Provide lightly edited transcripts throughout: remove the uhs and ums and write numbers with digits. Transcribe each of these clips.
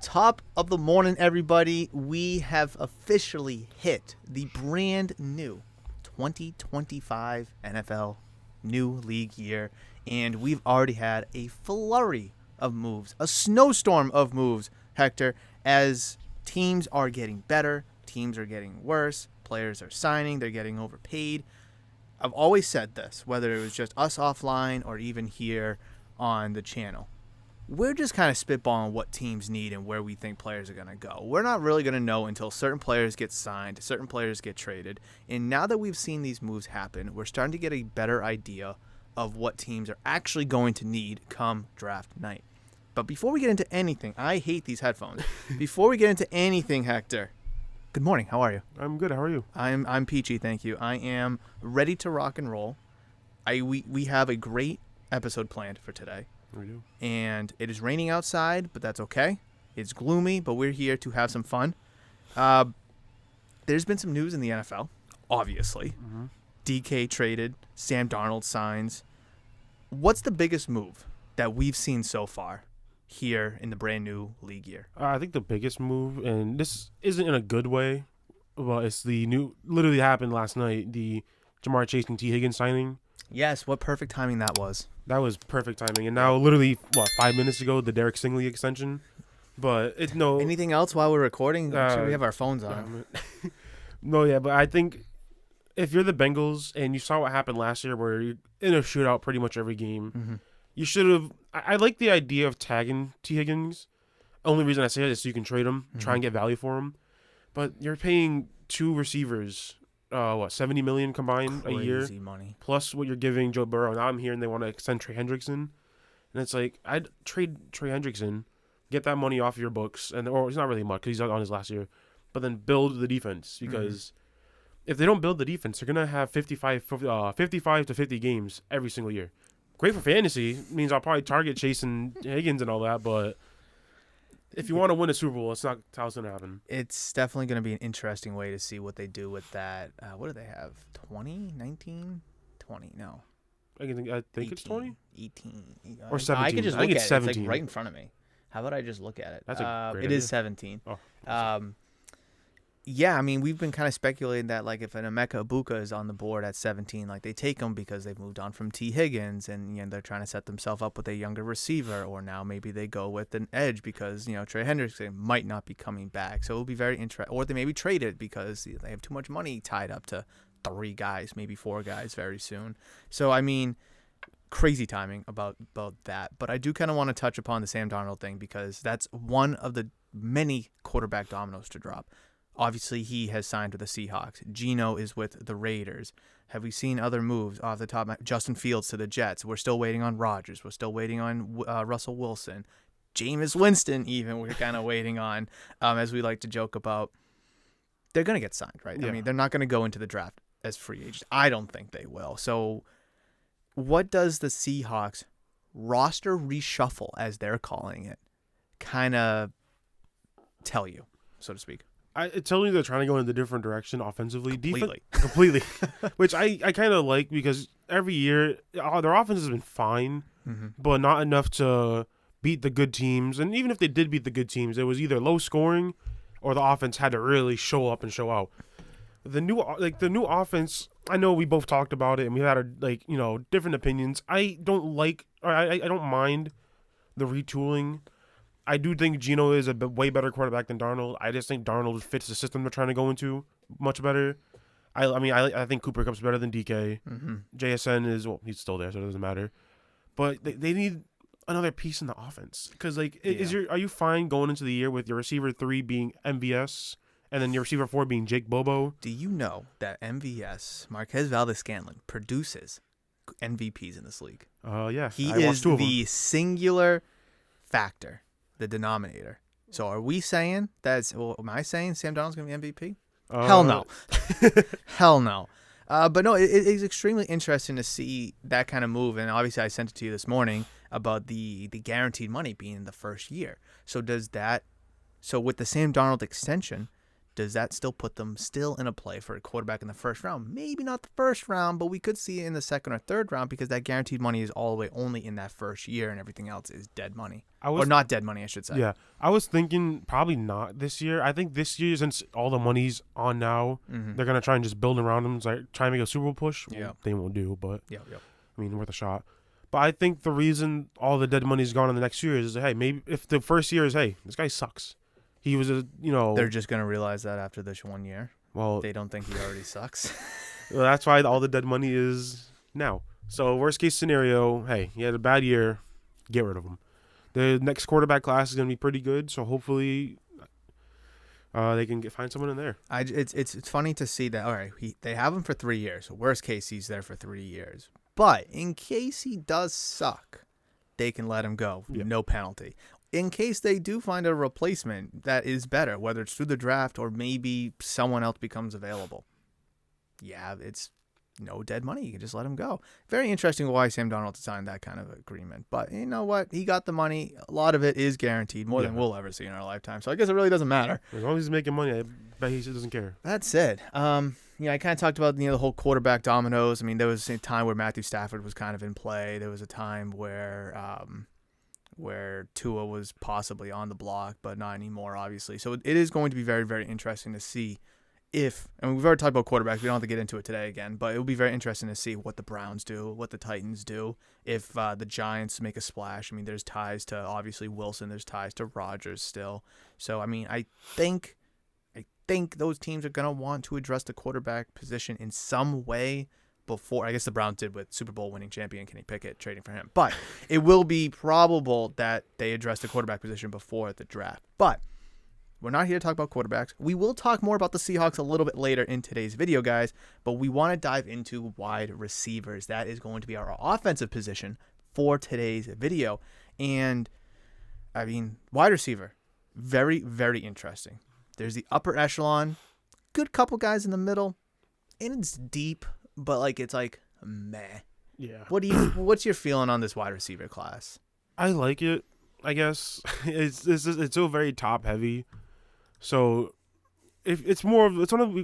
Top of the morning, everybody. We have officially hit the brand new 2025 NFL new league year, and we've already had a flurry of moves, a snowstorm of moves, Hector, as teams are getting better, teams are getting worse, players are signing, they're getting overpaid. I've always said this, whether it was just us offline or even here on the channel. We're just kind of spitballing what teams need and where we think players are going to go. We're not really going to know until certain players get signed, certain players get traded. And now that we've seen these moves happen, we're starting to get a better idea of what teams are actually going to need come draft night. But before we get into anything, I hate these headphones. Before we get into anything, Hector, good morning. How are you? I'm good. How are you? I'm peachy, thank you. I am ready to rock and roll. We have a great episode planned for today. We do. And it is raining outside, but that's okay. It's gloomy, but we're here to have some fun. There's been some news in the NFL, obviously. Mm-hmm. DK traded, Sam Darnold signs. What's the biggest move that we've seen so far here in the brand new league year? I think the biggest move, and this isn't in a good way, but it's the new, literally happened last night, the Jamar Chase and T. Higgins signing. Yes, what perfect timing that was. That was perfect timing. And now, literally, 5 minutes ago, the Derek Stingley extension. But it's no. Anything else while we're recording? Sure, we have our phones on. No, yeah, but I think if you're the Bengals and you saw what happened last year where you're in a shootout pretty much every game, you should have. I like the idea of tagging T. Higgins. Only reason I say it is so you can trade him, try and get value for him. But you're paying two receivers. $70 million combined Crazy a year, money. plus what you're giving Joe Burrow. Now I'm here and they want to extend Trey Hendrickson, and it's like I'd trade Trey Hendrickson, get that money off your books, or it's not really much because he's on his last year, but then build the defense because if they don't build the defense, they're gonna have 55 to 50 games every single year. Great for fantasy, means I'll probably target Chase and Higgins and all that, but if you want to win a Super Bowl, it's not how it's going to happen. It's definitely going to be an interesting way to see what they do with that. What do they have? 20? 19? 20? No. I think 18, it's 20? 18. Or 17. I can just I look think at it's it. It's 17. like right in front of me. How about I just look at it? That's a great It idea. is 17. Oh, Yeah, I mean, we've been kind of speculating that, like, if an Emeka Ibuka is on the board at 17, like, they take him because they've moved on from T. Higgins, and, they're trying to set themselves up with a younger receiver, or now maybe they go with an edge because, Trey Hendrickson might not be coming back. So it'll be very interesting. Or they maybe trade it because they have too much money tied up to 3 guys, maybe 4 guys very soon. So, I mean, crazy timing about that. But I do kind of want to touch upon the Sam Darnold thing because that's one of the many quarterback dominoes to drop. Obviously, he has signed with the Seahawks. Geno is with the Raiders. Have we seen other moves off the top? Justin Fields to the Jets. We're still waiting on Rodgers. We're still waiting on Russell Wilson. Jameis Winston, even, we're kind of waiting on, as we like to joke about. They're going to get signed, right? Yeah. I mean, they're not going to go into the draft as free agents. I don't think they will. So what does the Seahawks roster reshuffle, as they're calling it, kind of tell you, so to speak? It's telling you they're trying to go in a different direction offensively. Completely. Which I kind of like because every year their offense has been fine, but not enough to beat the good teams. And even if they did beat the good teams, it was either low scoring or the offense had to really show up and show out. The new offense, I know we both talked about it and we had our different opinions. I don't mind the retooling. I do think Geno is a way better quarterback than Darnold. I just think Darnold fits the system they're trying to go into much better. I think Cooper Kupp's better than DK. JSN is, he's still there, so it doesn't matter. But they need another piece in the offense because are you fine going into the year with your receiver 3 being MVS and then your receiver 4 being Jake Bobo? Do you know that MVS, Marquez Valdez-Scantling, produces MVPs in this league? Yeah. He is the singular factor. The denominator. So are we saying am I saying Sam Darnold's going to be MVP? Hell no. Hell no. But no, it is extremely interesting to see that kind of move. And obviously I sent it to you this morning about the guaranteed money being in the first year. So with the Sam Darnold extension, does that still put them still in a play for a quarterback in the first round? Maybe not the first round, but we could see it in the second or third round because that guaranteed money is all the way only in that first year and everything else is dead money. Or not dead money, I should say. Yeah. I was thinking probably not this year. I think this year, since all the money's on now, they're going to try and just build around them. Like, try and make a Super Bowl push. Yeah. Well, they won't do, but Yeah. I mean, worth a shot. But I think the reason all the dead money's gone in the next year is, hey, maybe if the first year is, hey, this guy sucks. He was They're just going to realize that after this 1 year. Well, they don't think he already sucks. Well, that's why all the dead money is now. So worst case scenario, hey, he had a bad year, get rid of him. The next quarterback class is going to be pretty good, so hopefully they can find someone in there. It's funny to see that. All right, they have him for 3 years. So worst case, he's there for 3 years. But in case he does suck, they can let him go, no penalty. In case they do find a replacement that is better, whether it's through the draft or maybe someone else becomes available, it's no dead money. You can just let him go. Very interesting why Sam Darnold signed that kind of agreement. But you know what? He got the money. A lot of it is guaranteed, more than we'll ever see in our lifetime. So I guess it really doesn't matter. As long as he's making money, I bet he doesn't care. That's it. I kind of talked about the whole quarterback dominoes. I mean, there was a time where Matthew Stafford was kind of in play. There was a time where Tua was possibly on the block, but not anymore, obviously. So it is going to be very, very interesting to see we've already talked about quarterbacks. We don't have to get into it today again, but it will be very interesting to see what the Browns do, what the Titans do, if the Giants make a splash. I mean, there's ties to, obviously, Wilson. There's ties to Rodgers still. So, I mean, I think those teams are going to want to address the quarterback position in some way before. I guess the Browns did with Super Bowl winning champion Kenny Pickett trading for him. But it will be probable that they address the quarterback position before the draft. But we're not here to talk about quarterbacks. We will talk more about the Seahawks a little bit later in today's video, guys. But we want to dive into wide receivers. That is going to be our offensive position for today's video. And, I mean, wide receiver, very, very interesting. There's the upper echelon, good couple guys in the middle, and it's deep, but it's meh. Yeah. What's your feeling on this wide receiver class? I like it. I guess it's still very top heavy. So it's going to be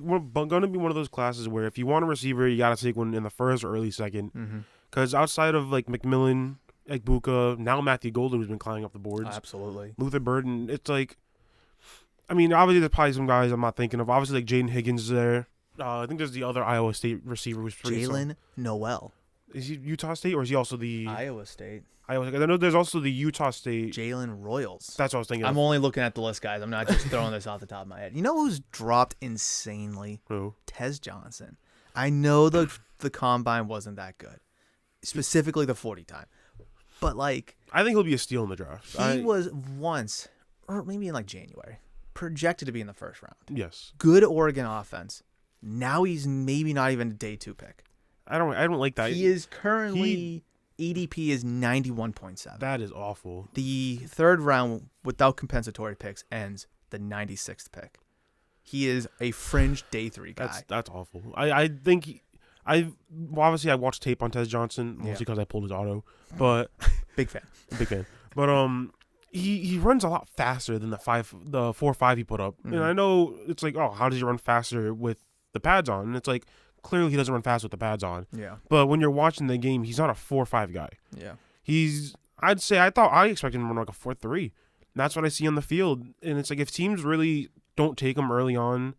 one of those classes where if you want a receiver, you got to take one in the first or early second. Because outside of McMillan, Egbuka, now Matthew Golden, who's been climbing up the boards. Absolutely. Luther Burden. It's obviously there's probably some guys I'm not thinking of. Obviously, Jaden Higgins is there. I think there's the other Iowa State receiver who's pretty Jalen Noel. Is he Utah State or is he also the Iowa State? I know there's also the Utah State. Jalen Royals. That's what I was thinking. I'm only looking at the list, guys. I'm not just throwing this off the top of my head. You know who's dropped insanely? Who? Tez Johnson. I know the combine wasn't that good, specifically the 40 time, but I think he'll be a steal in the draft. He was once, or maybe in January, projected to be in the first round. Yes. Good Oregon offense. Now he's maybe not even a day 2 pick. I don't like that. He is currently ADP is 91.7. That is awful. The third round without compensatory picks ends the 96th pick. He is a fringe day 3 guy. That's awful. I think obviously I watched tape on Tez Johnson mostly because I pulled his auto, but big fan. But he runs a lot faster than the 4.5 he put up, and I know it's how does he run faster with the pads on? And it's clearly he doesn't run fast with the pads on. Yeah. But when you're watching the game, he's not a 4.5 guy. Yeah. I expected him to run a 4.3. That's what I see on the field. And it's if teams really don't take him early on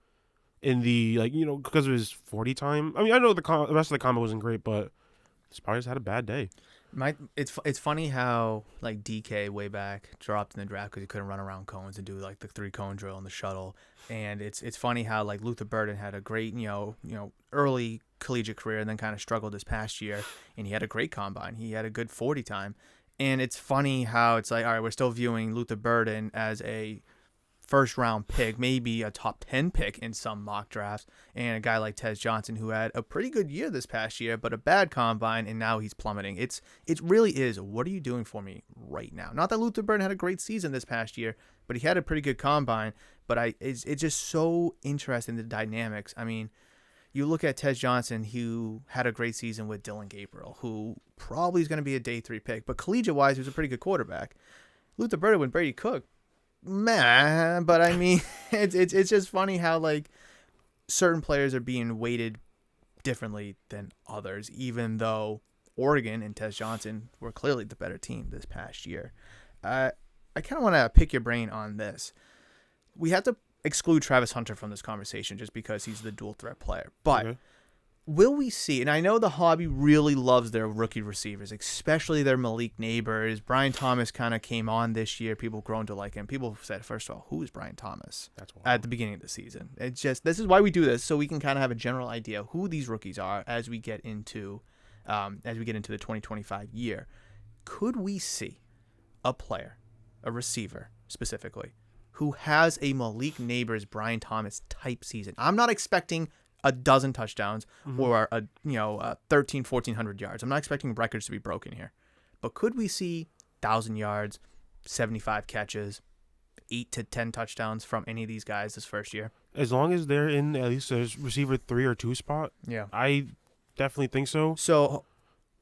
in the, because of his 40 time. I mean, I know the rest of the combo wasn't great, but he's probably just had a bad day. It's funny how DK way back dropped in the draft because he couldn't run around cones and do the 3-cone drill and the shuttle, and it's funny how Luther Burden had a great early collegiate career and then kind of struggled this past year, and he had a great combine. He had a good 40 time, and it's funny how it's all right, we're still viewing Luther Burden as a first round pick, maybe a top 10 pick in some mock drafts, and a guy like Tez Johnson who had a pretty good year this past year, but a bad combine, and now he's plummeting. It really is, what are you doing for me right now? Not that Luther Burden had a great season this past year, but he had a pretty good combine, but it's just so interesting, the dynamics. I mean, you look at Tez Johnson, who had a great season with Dylan Gabriel, who probably is going to be a day 3 pick, but collegiate-wise, he was a pretty good quarterback. Luther Burden with Brady Cook, man, but I mean, It's just funny how like certain players are being weighted differently than others, even though Oregon and Tez Johnson were clearly the better team this past year. I kind of want to pick your brain on this. We have to exclude Travis Hunter from this conversation just because he's the dual threat player. But Okay. will we see, and I know the hobby really loves their rookie receivers, especially their Malik neighbors. Brian Thomas kind of came on this year. People grown to like him. People said, first of all, who is Brian Thomas That's wild. at the beginning of the season? It's just, this is why we do this, so we can kind of have a general idea who these rookies are as we get into the 2025 year. Could we see a player, a receiver specifically, who has a Malik Neighbors, Brian Thomas type season? I'm not expecting a dozen touchdowns or 1,400 yards. I'm not expecting records to be broken here. But could we see 1,000 yards, 75 catches, 8 to 10 touchdowns from any of these guys this first year? As long as they're in at least a receiver 3 or 2 spot, Yeah. I definitely think so. So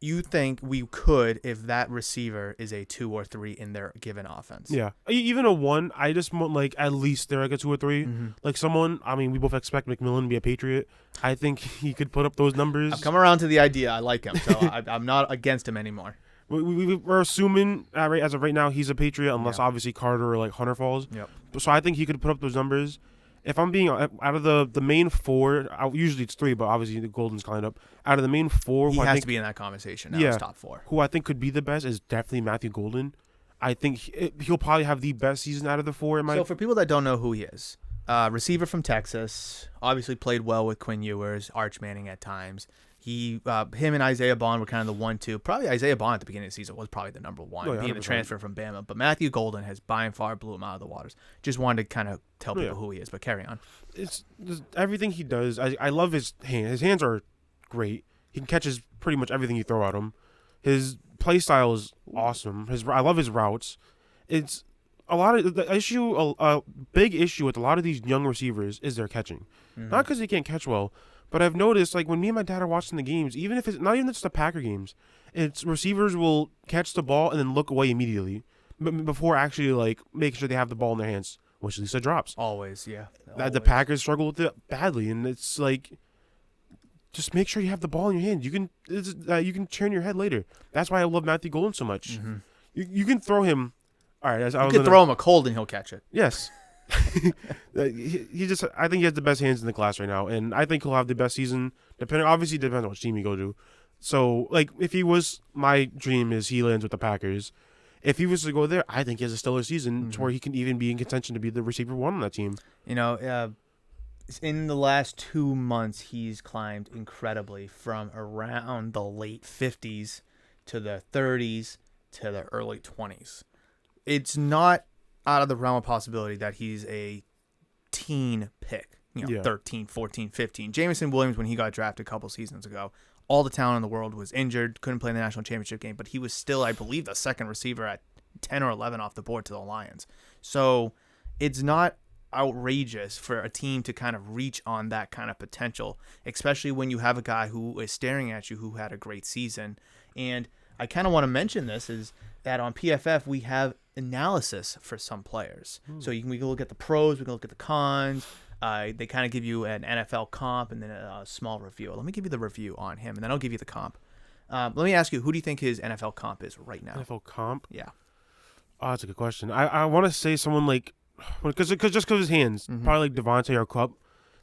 you think we could if that receiver is a 2 or 3 in their given offense? Yeah. Even a 1, I just want, like, at least they're like a 2 or 3. Like, someone, I mean, we both expect McMillan to be a Patriot. I think he could put up those numbers. I've come around to the idea. I like him, so I'm not against him anymore. We're assuming, as of right now, he's a Patriot, unless obviously Carter or, like, Hunter falls. Yep. So I think he could put up those numbers. If I'm being out of the main 4, usually it's 3, but obviously the Golden's climbed up. Out of the main 4, He who I has think, to be in that conversation now. Yeah. It's top 4. who I think could be the best is definitely Matthew Golden. I think he'll probably have the best season out of the 4. So for people that don't know who he is, receiver from Texas, obviously played well with Quinn Ewers, Arch Manning at times. Him and Isaiah Bond were kind of the 1-2. Probably Isaiah Bond at the beginning of the season was probably the number 1, Oh, yeah, being the 100%. transfer from Bama. But Matthew Golden has by and far blew him out of the waters. Just wanted to kind of tell people who he is, but carry on. It's just everything he does. I love his hands. His hands are great. He catches pretty much everything you throw at him. His play style is awesome. I love his routes. It's a lot of the issue. A big issue with a lot of these young receivers is their catching. Not because they can't catch well, but I've noticed, like, when me and my dad are watching the games, even if it's not even just the Packer games, it's receivers will catch the ball and then look away immediately before actually, like, making sure they have the ball in their hands, which Lisa drops. Always, yeah. The Packers struggle with it badly, and it's like, just make sure you have the ball in your hand. You can turn your head later. That's why I love Matthew Golden so much. You can throw him. All right, You could throw him a cold and he'll catch it. Yes. he just. I think he has the best hands in the class right now, and I think he'll have the best season. Obviously, depends on which team you go to. So, like, if he was, my dream is he lands with the Packers. If he was to go there, I think he has a stellar season to where he can even be in contention to be the receiver 1 on that team. You know, in the last 2 months, he's climbed incredibly from around the late 50s to the 30s to the early 20s. It's not out of the realm of possibility that he's a teen pick, 13, 14, 15. Jameson Williams, when he got drafted a couple seasons ago, all the talent in the world, was injured, couldn't play in the national championship game, but he was still, I believe, the second receiver at 10 or 11 off the board to the Lions. So it's not outrageous for a team to kind of reach on that kind of potential, especially when you have a guy who is staring at you who had a great season. And I kind of want to mention this is that on PFF we have analysis for some players. So we can look at the pros, we can look at the cons. They kind of give you an NFL comp and then a small review. Let me give you the review on him, and then I'll give you the comp. Let me ask you, who do you think his NFL comp is right now? NFL comp? Yeah. Oh, that's a good question. I want to say someone like, because his hands, probably like Devontae or Cup.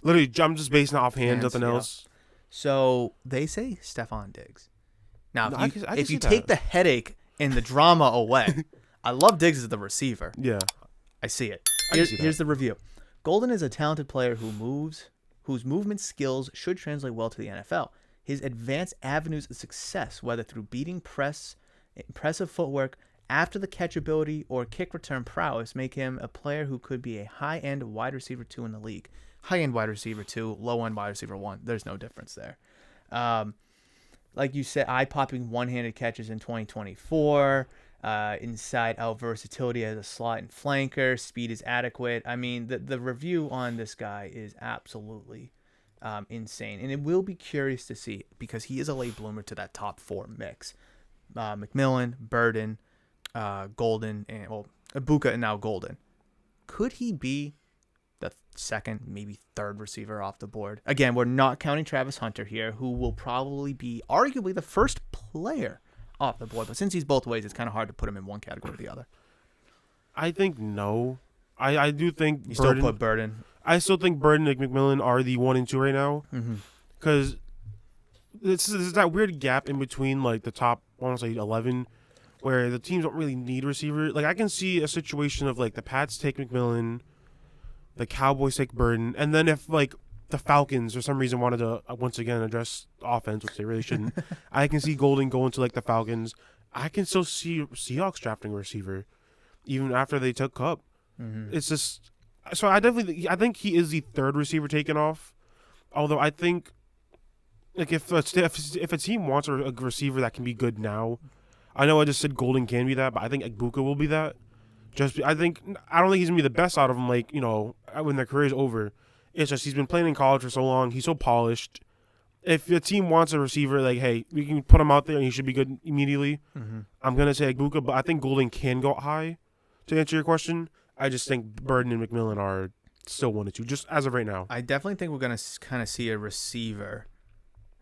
Literally, I'm just basing it off hands, nothing else. So they say Stephon Diggs. Now, No, if you take the headache and the drama away, I love Diggs as the receiver. Yeah. I see it. I can see that. Here's the review. Golden is a talented player whose movement skills should translate well to the NFL. His advanced avenues of success, whether through beating press, impressive footwork, after the catch ability, or kick return prowess, make him a player who could be a high-end wide receiver 2 in the league. High-end wide receiver 2, low-end wide receiver 1. There's no difference there. Like you said, eye-popping one-handed catches in 2024. Inside-out versatility as a slot and flanker. Speed is adequate. I mean, the review on this guy is absolutely insane. And it will be curious to see because he is a late bloomer to that top 4 mix. McMillan, Burden, Golden, and Ibuka, and now Golden. Could he be the second, maybe third receiver off the board. Again, we're not counting Travis Hunter here, who will probably be arguably the first player off the board. But since he's both ways, it's kind of hard to put him in one category or the other. I think no. I do think You Burden, still put Burden. I still think Burden and McMillan are the 1 and 2 right now. Because this is that weird gap in between, like, the top, I want to say 11, where the teams don't really need receiver. Like, I can see a situation of, like, the Pats take McMillan, the Cowboys take Burden, and then if, like, the Falcons for some reason wanted to once again address offense, which they really shouldn't, I can see Golden going to, like, the Falcons. I can still see Seahawks drafting a receiver even after they took Kupp. It's just so I think he is the third receiver taken off. Although I think, like, if a team wants a receiver that can be good now, I know I just said Golden can be that, but I think Egbuka will be that. I don't think he's gonna be the best out of them. Like, you know, when their career is over, it's just he's been playing in college for so long. He's so polished. If a team wants a receiver, like, hey, we can put him out there and he should be good immediately. I'm gonna say Egbuka, but I think Golden can go high. To answer your question, I just think Burden and McMillan are still 1 and 2, just as of right now. I definitely think we're going to kind of see a receiver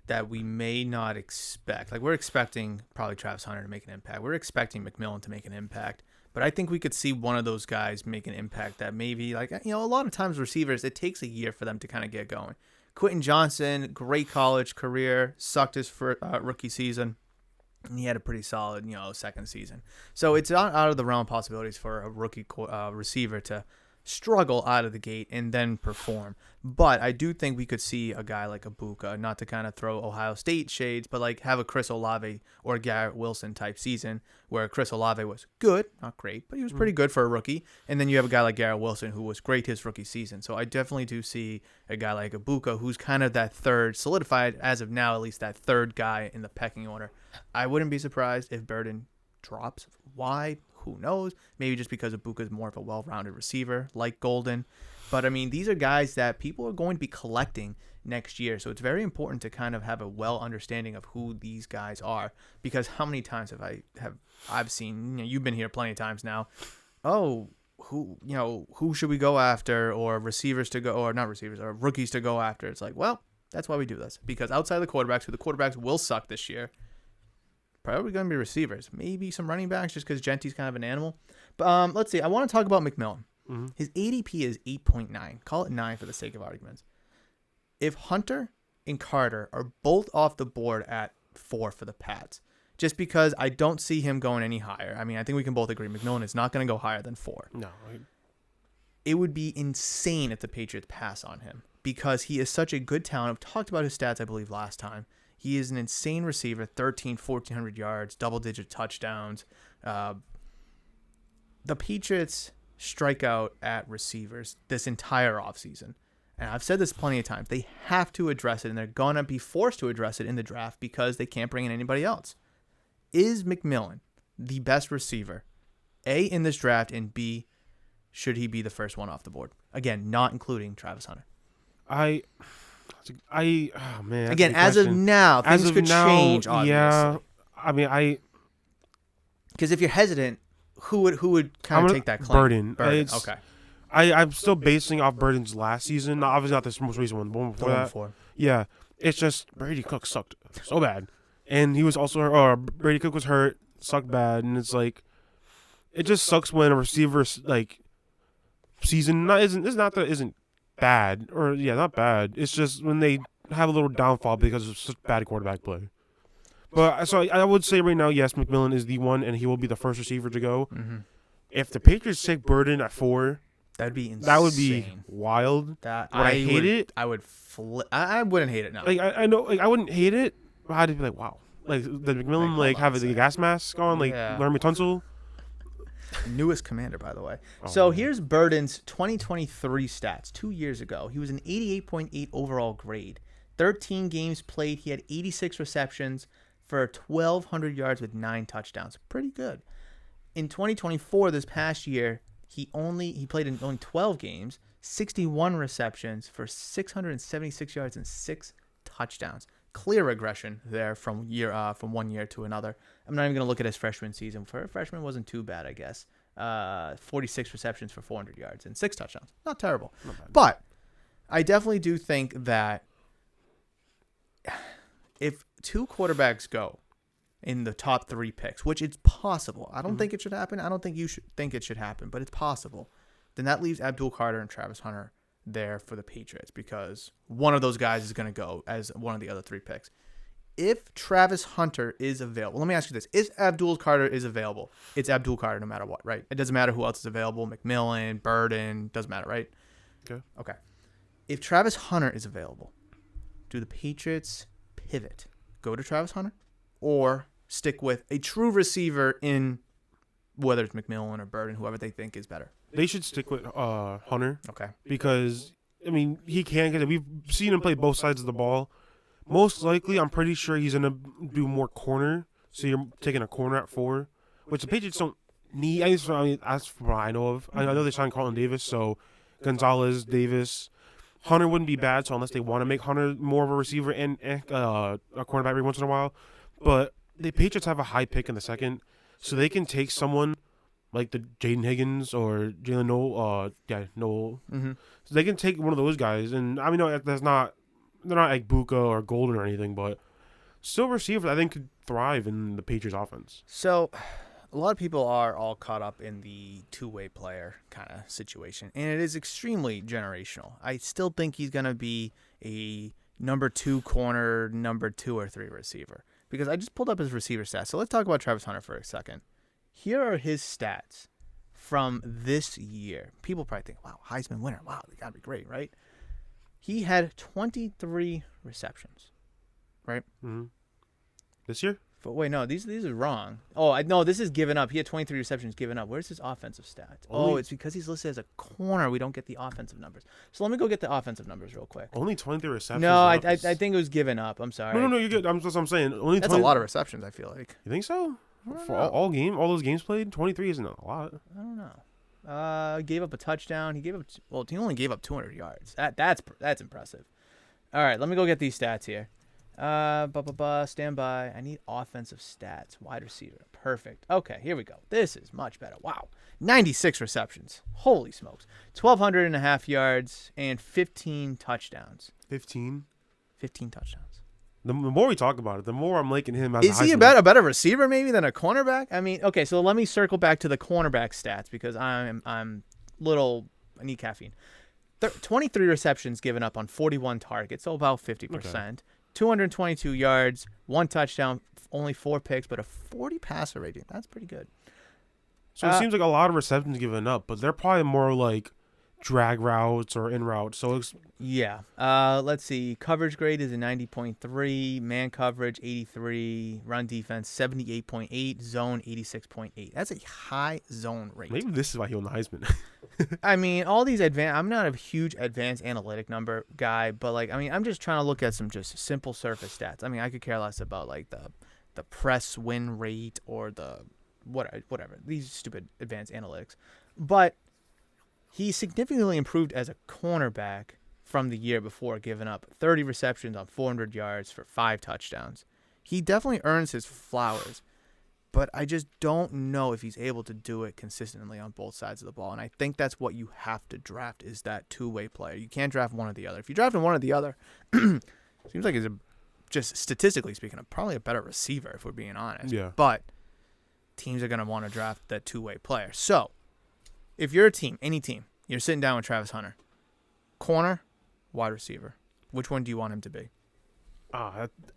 that we may not expect. Like, we're expecting probably Travis Hunter to make an impact. We're expecting McMillan to make an impact. But I think we could see one of those guys make an impact that maybe, like, you know, a lot of times receivers, it takes a year for them to kind of get going. Quentin Johnson, great college career, sucked his rookie season. And he had a pretty solid, you know, second season. So it's not out of the realm of possibilities for a rookie receiver to struggle out of the gate and then perform. But I do think we could see a guy like Egbuka, not to kind of throw Ohio State shades, but like have a Chris Olave or Garrett Wilson type season where Chris Olave was good, not great, but he was pretty good for a rookie. And then you have a guy like Garrett Wilson who was great his rookie season. So I definitely do see a guy like Egbuka who's kind of that third, solidified as of now, at least that third guy in the pecking order. I wouldn't be surprised if Burden drops. Why? Who knows? Maybe just because Egbuka is more of a well-rounded receiver like Golden. But, I mean, these are guys that people are going to be collecting next year. So it's very important to kind of have a well understanding of who these guys are. Because how many times I've seen, you know, you've been here plenty of times now. Oh, who should we go after, or receivers to go, or not receivers, or rookies to go after? It's like, well, that's why we do this. Because outside the quarterbacks, who the quarterbacks will suck this year, probably going to be receivers. Maybe some running backs just because Genty's kind of an animal. But let's see. I want to talk about McMillan. His ADP is 8.9. Call it 9 for the sake of arguments. If Hunter and Carter are both off the board at 4 for the Pats, just because I don't see him going any higher. I mean, I think we can both agree McMillan is not going to go higher than 4. No. It would be insane if the Patriots pass on him because he is such a good talent. I've talked about his stats, I believe, last time. He is an insane receiver, 1,400 yards, double-digit touchdowns. The Patriots strike out at receivers this entire offseason. And I've said this plenty of times. They have to address it, and they're going to be forced to address it in the draft because they can't bring in anybody else. Is McMillan the best receiver, A, in this draft, and B, should he be the first one off the board? Again, not including Travis Hunter. Oh man. Again, as of now, things could change. Obviously. Yeah. I mean, because if you're hesitant, who would kind of take that claim? Burden. Okay. I'm still basing off Burden's last season. Obviously, not this most recent one. The one before that. Yeah. It's just Brady Cook sucked so bad, and he was also Brady Cook was hurt, sucked bad, and it's like it just sucks when a receiver's like season isn't bad or not bad. It's just when they have a little downfall because of such bad quarterback play. But so I would say right now, yes, McMillan is the one, and he will be the first receiver to go. If the Patriots take Burden at 4, that'd be insane. That would be wild. I hate it. I would I wouldn't hate it now. Like I know, like I wouldn't hate it. But I'd be like, wow. Like the McMillan have the gas mask on, like Laramie Tunsil. Newest commander, by the way. So here's Burden's 2023 stats. 2 years ago, he was an 88.8 overall grade. 13 games played. He had 86 receptions for 1,200 yards with 9 touchdowns. Pretty good. In 2024, this past year, he played in only 12 games, 61 receptions for 676 yards and 6 touchdowns. Clear regression there from 1 year to another. I'm not even going to look at his freshman season. For a freshman, wasn't too bad, I guess. 46 receptions for 400 yards and 6 touchdowns. Not terrible. Not bad. But I definitely do think that if 2 quarterbacks go in the top 3 picks, which it's possible. I don't think it should happen. I don't think you should think it should happen, but it's possible. Then that leaves Abdul Carter and Travis Hunter there for the Patriots because one of those guys is going to go as one of the other 3 picks. If Travis Hunter is available, let me ask you this. If Abdul Carter is available, it's Abdul Carter no matter what, right? It doesn't matter who else is available. McMillan, Burden, doesn't matter, right? Okay. If Travis Hunter is available, do the Patriots pivot, go to Travis Hunter, or stick with a true receiver in whether it's McMillan or Burden, whoever they think is better? They should stick with Hunter. Okay. Because, I mean, he can get it. We've seen him play both sides of the ball. Most likely, I'm pretty sure he's going to do more corner. So you're taking a corner at 4, which the Patriots don't need. I mean, that's what I know of. I know they signed Carlton Davis, so Gonzalez, Davis. Hunter wouldn't be bad, so unless they want to make Hunter more of a receiver and a cornerback every once in a while. But the Patriots have a high pick in the 2nd, so they can take someone like the Jaden Higgins or Jalen Noel. Noel. Mm-hmm. So they can take one of those guys, and I mean, no, they're not like Buka or Golden or anything, but still receivers I think could thrive in the Patriots offense. So a lot of people are all caught up in the two-way player kind of situation, and it is extremely generational. I still think he's going to be a number 2 corner, number 2 or 3 receiver, because I just pulled up his receiver stats. So let's talk about Travis Hunter for a second. Here are his stats from this year. People probably think, wow, Heisman winner. Wow, they got to be great, right? He had 23 receptions, right? Mm-hmm. This year? But wait, no, these are wrong. Oh, no, this is given up. He had 23 receptions given up. Where's his offensive stats? It's because he's listed as a corner. We don't get the offensive numbers. So let me go get the offensive numbers real quick. Only 23 receptions. No, I think it was given up. I'm sorry. No, you're good. That's what I'm saying. Only That's 20... a lot of receptions, I feel like. You think so? For all those games played, 23 isn't a lot. I don't know. Gave up a touchdown. He only gave up 200 yards. That's impressive. All right, let me go get these stats here. Stand by. I need offensive stats. Wide receiver. Perfect. Okay, here we go. This is much better. Wow. 96 receptions. Holy smokes. 1,200.5 yards and 15 touchdowns. 15 touchdowns. The more we talk about it, the more I'm liking him as Is he a better receiver maybe than a cornerback? I mean, okay, so let me circle back to the cornerback stats because I need caffeine. 23 receptions given up on 41 targets, so about 50%. Okay. 222 yards, 1 touchdown, only 4 picks, but a 40 passer rating. That's pretty good. So it seems like a lot of receptions given up, but they're probably more like drag routes or in routes. So yeah. Let's see. Coverage grade is a 90.3, man coverage 83, run defense 78.8, zone 86.8. That's a high zone rate. Maybe this is why he won the Heisman. I mean, all these I'm not a huge advanced analytic number guy, but I'm just trying to look at some just simple surface stats. I mean, I could care less about like the press win rate or the whatever these stupid advanced analytics, but he significantly improved as a cornerback from the year before, giving up 30 receptions on 400 yards for 5 touchdowns. He definitely earns his flowers, but I just don't know if he's able to do it consistently on both sides of the ball. And I think that's what you have to draft is that two-way player. You can't draft one or the other. If you draft one or the other, seems like he's just statistically speaking, probably a better receiver if we're being honest. Yeah. But teams are going to want to draft that two-way player. So if you're a team, any team, you're sitting down with Travis Hunter, corner, wide receiver, which one do you want him to be?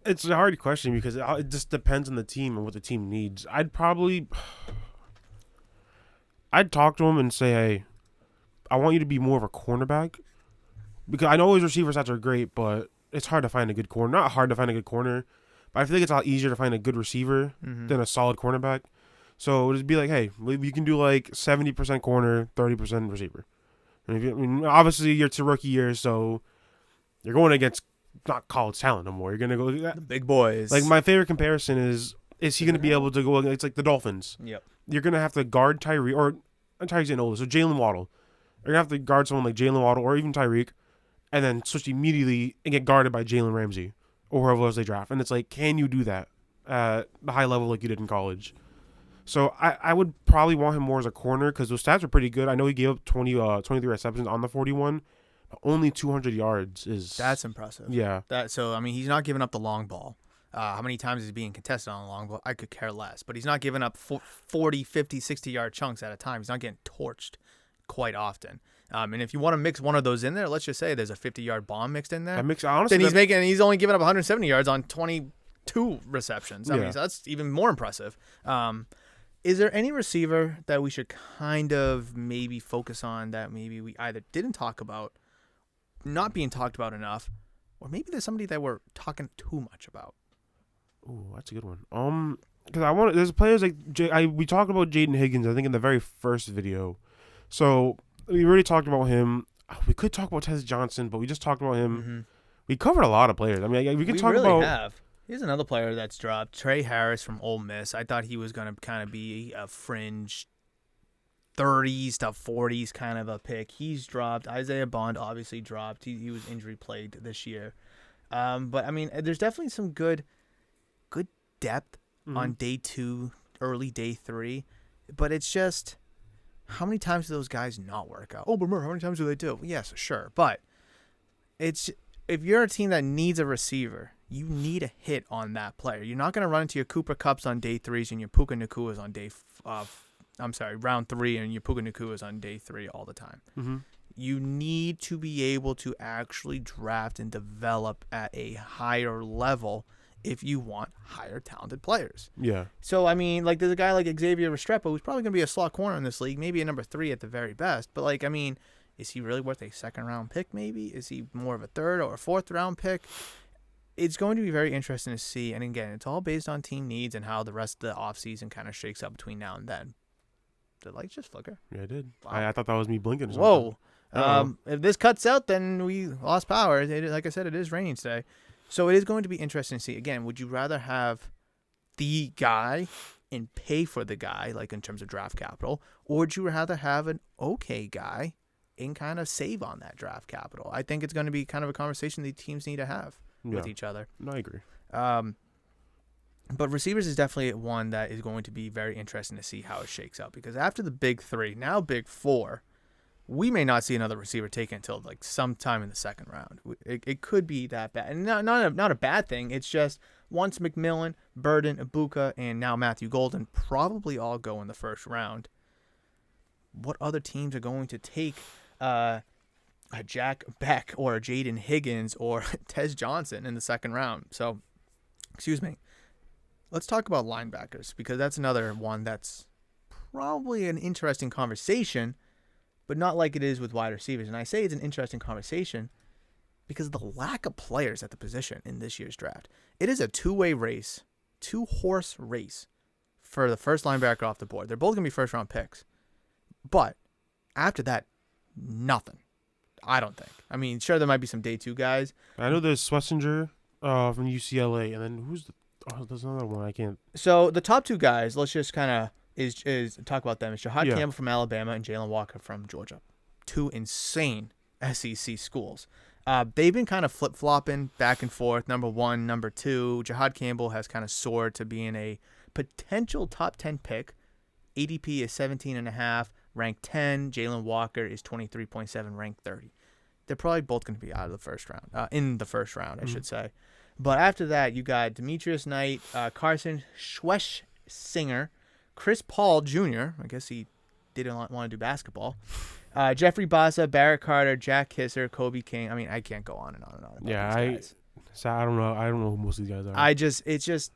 It's a hard question because it just depends on the team and what the team needs. I'd talk to him and say, hey, I want you to be more of a cornerback because I know his receiver stats are great, but it's hard to find a good corner. Not hard to find a good corner, but I feel like it's a lot easier to find a good receiver than a solid cornerback. So it'd be like, hey, you can do like 70% corner, 30% receiver. And obviously, it's a rookie year, so you're going against not college talent no more. You're going to go the big boys. Like my favorite comparison is he going to be able to go? It's like the Dolphins. Yep. You're going to have to guard Tyreek or Tyreek's getting older, so Jalen Waddle. You're going to have to guard someone like Jalen Waddle or even Tyreek, and then switch immediately and get guarded by Jalen Ramsey or whoever else they draft. And it's like, can you do that at the high level like you did in college? So I would probably want him more as a corner because those stats are pretty good. I know he gave up 23 receptions on the 41, but only 200 yards is... That's impressive. Yeah. So, I mean, he's not giving up the long ball. How many times is he being contested on the long ball? I could care less. But he's not giving up 40, 50, 60-yard chunks at a time. He's not getting torched quite often. And if you want to mix one of those in there, let's just say there's a 50-yard bomb mixed in there. Honestly, then he's only giving up 170 yards on 22 receptions. I Yeah. mean, so that's even more impressive. Is there any receiver that we should kind of maybe focus on that maybe we either didn't talk about, not being talked about enough, or maybe there's somebody that we're talking too much about? Ooh, that's a good one. Because there's players like we talked about Jaden Higgins, I think, in the very first video. So we already talked about him. We could talk about Tez Johnson, but we just talked about him. Mm-hmm. We covered a lot of players. I mean, we could talk really about. Have. Here's another player that's dropped. Trey Harris from Ole Miss. I thought he was going to kind of be a fringe 30s to 40s kind of a pick. He's dropped. Isaiah Bond obviously dropped. He was injury plagued this year. But I mean, there's definitely some good depth on day 2, early day 3. But it's just, how many times do those guys not work out? Oh, but Murph, how many times do they do? Yes, sure. But it's, if you're a team that needs a receiver, you need a hit on that player. You're not going to run into your Cooper Kupps on day 3s and your Puka Nakuas on round 3 and your Puka Nakuas on day 3 all the time. Mm-hmm. You need to be able to actually draft and develop at a higher level if you want higher talented players. Yeah. So, I mean, like, there's a guy like Xavier Restrepo who's probably going to be a slot corner in this league, maybe a number 3 at the very best. But, like, I mean, is he really worth a second-round pick maybe? Is he more of a third or a fourth-round pick? It's going to be very interesting to see. And, again, it's all based on team needs and how the rest of the offseason kind of shakes up between now and then. Did the lights just flicker? Yeah, it did. Wow. I thought that was me blinking or something. Whoa. If this cuts out, then we lost power. Like I said, it is raining today. So it is going to be interesting to see. Again, would you rather have the guy and pay for the guy, like in terms of draft capital, or would you rather have an okay guy and kind of save on that draft capital? I think it's going to be kind of a conversation the teams need to have with each other. No, I agree. But receivers is definitely one that is going to be very interesting to see how it shakes out, because after the big 3, now big 4, we may not see another receiver taken until like sometime in the second round. It could be that bad, and not a bad thing. It's just once McMillan, Burden, Ibuka, and now Matthew Golden probably all go in the first round. What other teams are going to take a Jack Beck or a Jaden Higgins or Tez Johnson in the second round? So, excuse me. Let's talk about linebackers, because that's another one that's probably an interesting conversation, but not like it is with wide receivers. And I say it's an interesting conversation because of the lack of players at the position in this year's draft. It is a two-way race, 2-horse race for the first linebacker off the board. They're both going to be first-round picks. But after that, nothing. I don't think. I mean, sure, there might be some day 2 guys. I know there's Schlesinger from UCLA, and then there's another one I can't. So the top 2 guys, let's just kind of is talk about them. It's Jahad Campbell from Alabama and Jalen Walker from Georgia. 2 insane SEC schools. They've been kind of flip-flopping back and forth, number 1, number 2. Jahad Campbell has kind of soared to being a potential top 10 pick. ADP is 17.5, ranked 10. Jalen Walker is 23.7, ranked 30. They're probably both going to be out of the first round, in the first round, I should say. But after that, you got Demetrius Knight, Carson Schwesinger, Chris Paul Jr. I guess he didn't want to do basketball. Jeffrey Bassa, Barrett Carter, Jack Kisser, Kobe King. I mean, I can't go on and on and on about these guys. I don't know who most of these guys are.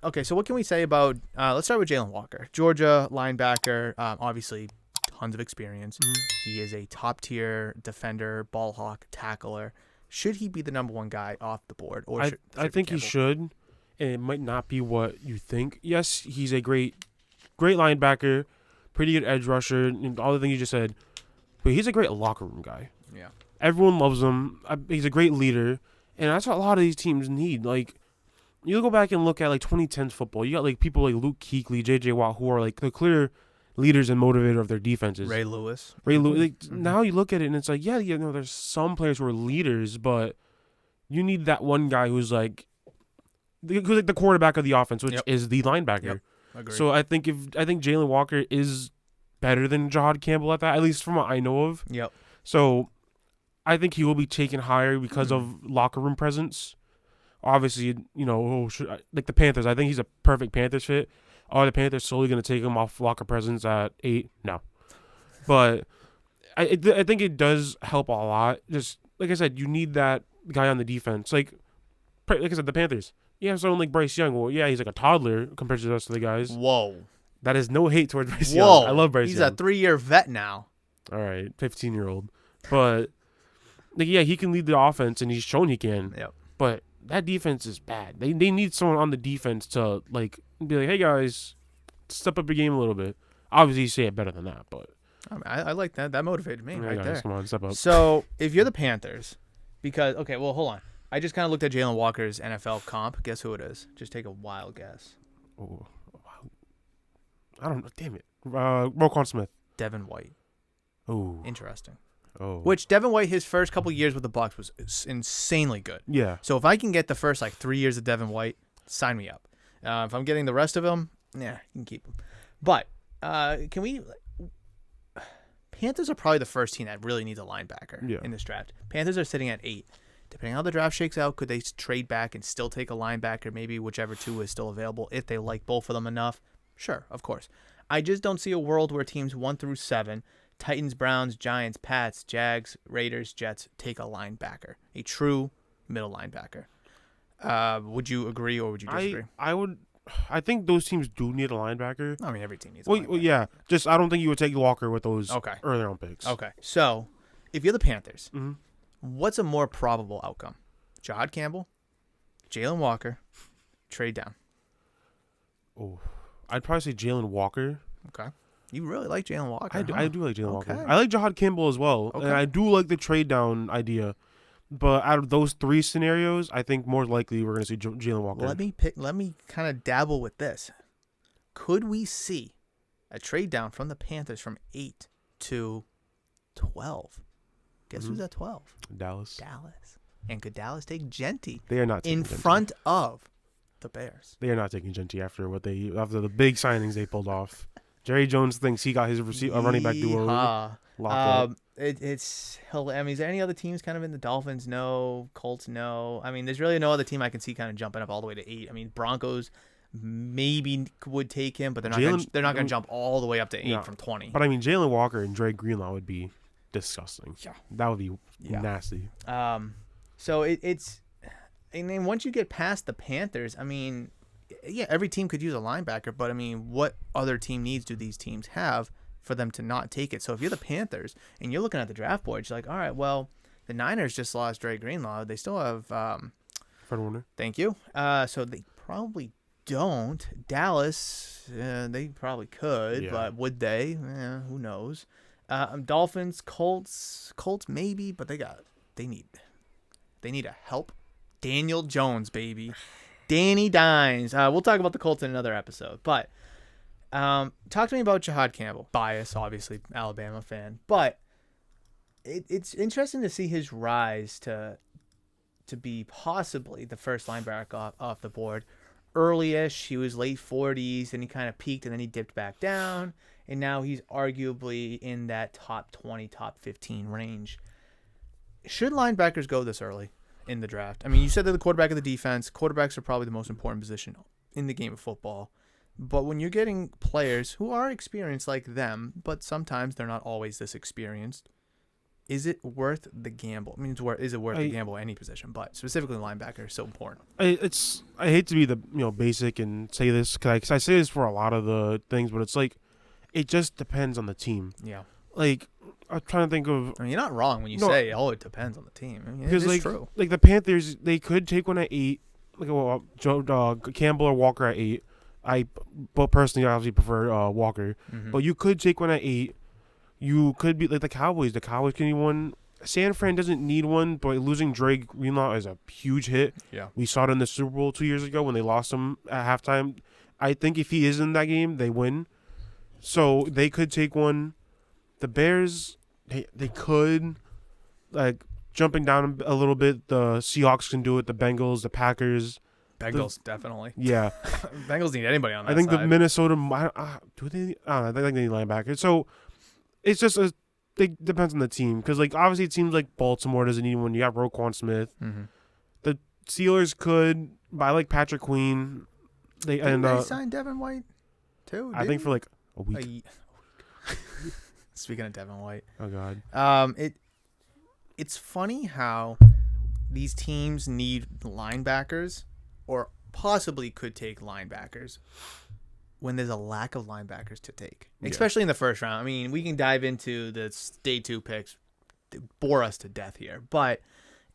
Okay, so what can we say about, let's start with Jalen Walker. Georgia linebacker, obviously tons of experience. He is a top-tier defender, ball hawk, tackler. Should he be the number 1 guy off the board? Or I think he should, and it might not be what you think. Yes, he's a great linebacker, pretty good edge rusher, and all the things you just said, but he's a great locker room guy. Yeah. Everyone loves him. He's a great leader, and that's what a lot of these teams need. Like, you go back and look at like 2010s football. You got like people like Luke Kuechly, J.J. Watt, who are like the clear leaders and motivator of their defenses. Ray Lewis. Like, now you look at it and it's like, there's some players who are leaders, but you need that one guy who's like the quarterback of the offense, which is the linebacker. Agreed. So I think Jalen Walker is better than Jahad Campbell at that, at least from what I know of. Yep. So I think he will be taken higher because of locker room presence. Obviously, like the Panthers, I think he's a perfect Panthers fit. Are the Panthers solely going to take him off locker presence at 8? No. But I think it does help a lot. Just like I said, you need that guy on the defense. Like I said, the Panthers. Yeah, someone like Bryce Young. Well, yeah, he's like a toddler compared to the rest of the guys. Whoa. That is no hate towards Bryce Young. I love Bryce Young. He's a 3-year vet now. All right, 15-year-old. But like, yeah, he can lead the offense, and he's shown he can. Yep. But that defense is bad. They need someone on the defense to like be like, hey guys, step up your game a little bit. Obviously, you say it better than that, but I like that. That motivated me right guys, there. Come on, step up. So if you're the Panthers, because hold on. I just kind of looked at Jalen Walker's NFL comp. Guess who it is? Just take a wild guess. Oh, I don't know. Damn it. Roquan Smith. Devin White. Oh. Interesting. Oh. Which Devin White, his first couple years with the Bucs was insanely good. Yeah. So if I can get the first 3 years of Devin White, sign me up. If I'm getting the rest of them, you can keep them. But can we? Panthers are probably the first team that really needs a linebacker in this draft. Panthers are sitting at 8. Depending on how the draft shakes out, could they trade back and still take a linebacker, maybe whichever two is still available, if they like both of them enough? Sure, of course. I just don't see a world where teams 1 through 7, Titans, Browns, Giants, Pats, Jags, Raiders, Jets, take a linebacker, a true middle linebacker. Would you agree or would you disagree? I think those teams do need a linebacker. I mean, every team needs a linebacker. Well, yeah. Just I don't think you would take Walker with those early round picks. Okay. So, if you're the Panthers, what's a more probable outcome? Jahad Campbell, Jalen Walker, trade down. Oh, I'd probably say Jalen Walker. Okay. You really like Jalen Walker. I do like Jalen Walker. I like Jahad Campbell as well. Okay. And I do like the trade down idea. But out of those 3 scenarios, I think more likely we're going to see Jalen Walker. Let me kind of dabble with this. Could we see a trade down from the Panthers from 8 to 12? Guess who's at 12? Dallas. And could Dallas take Genty? They are not taking in front of the Bears. They are not taking Genty after the big signings they pulled off. Jerry Jones thinks he got his running back duo locked up. It's hilarious. I mean, is there any other teams kind of in the Dolphins? No. Colts? No. I mean, there's really no other team I can see kind of jumping up all the way to 8. I mean, Broncos maybe would take him, but they're not going to jump all the way up to 8 from 20. But I mean, Jalen Walker and Dre Greenlaw would be disgusting. Yeah, that would be nasty. So it's, and then once you get past the Panthers, I mean, yeah, every team could use a linebacker, but I mean, what other team needs do these teams have for them to not take it? So if you're the Panthers and you're looking at the draft board, you're like, all right, well, the Niners just lost Dre Greenlaw. They still have Fred Warner. Thank you. So they probably don't. Dallas, they probably could, but would they? Who knows? Dolphins, Colts maybe, but they need a help. Daniel Jones, baby. Danny Dimes. We'll talk about the Colts in another episode, but talk to me about Jahad Campbell. Bias, obviously, Alabama fan, but it's interesting to see his rise to be possibly the first linebacker off the board. Early-ish, he was late 40s, and he kind of peaked, and then he dipped back down, and now he's arguably in that top 20, top 15 range. Should linebackers go this early in the draft? I mean, you said they're the quarterback of the defense. Quarterbacks are probably the most important position in the game of football. But when you're getting players who are experienced like them, but sometimes they're not always this experienced, is it worth the gamble? I mean, is it worth the gamble at any position, but specifically linebacker is so important. I hate to be the basic and say this because I say this for a lot of the things, but it's like it just depends on the team. Yeah. Like I'm trying to think of. I mean, you're not wrong when you say, "Oh, it depends on the team." I mean, because it's true. Like the Panthers, they could take one at 8, like Campbell or Walker at 8. But personally, I obviously prefer Walker. Mm-hmm. But you could take one at 8. You could be like the Cowboys. The Cowboys can need one. San Fran doesn't need one, but losing Dre Greenlaw is a huge hit. Yeah, we saw it in the Super Bowl 2 years ago when they lost him at halftime. I think if he is in that game, they win. So they could take one. The Bears, they could, like jumping down a little bit. The Seahawks can do it. The Bengals, the Packers, Bengals definitely. Yeah. Bengals need anybody on that I think side. the Minnesota do they? I don't know. I think they need linebackers. So it's just it depends on the team because like obviously it seems like Baltimore doesn't need one. You got Roquan Smith. Mm-hmm. The Steelers could, but I like Patrick Queen. Didn't they sign Devin White too? I think for like a week. Speaking of Devin White, Oh God. It's funny how these teams need linebackers, or possibly could take linebackers, when there's a lack of linebackers to take, especially in the first round. I mean, we can dive into the day 2 picks, bore us to death here, but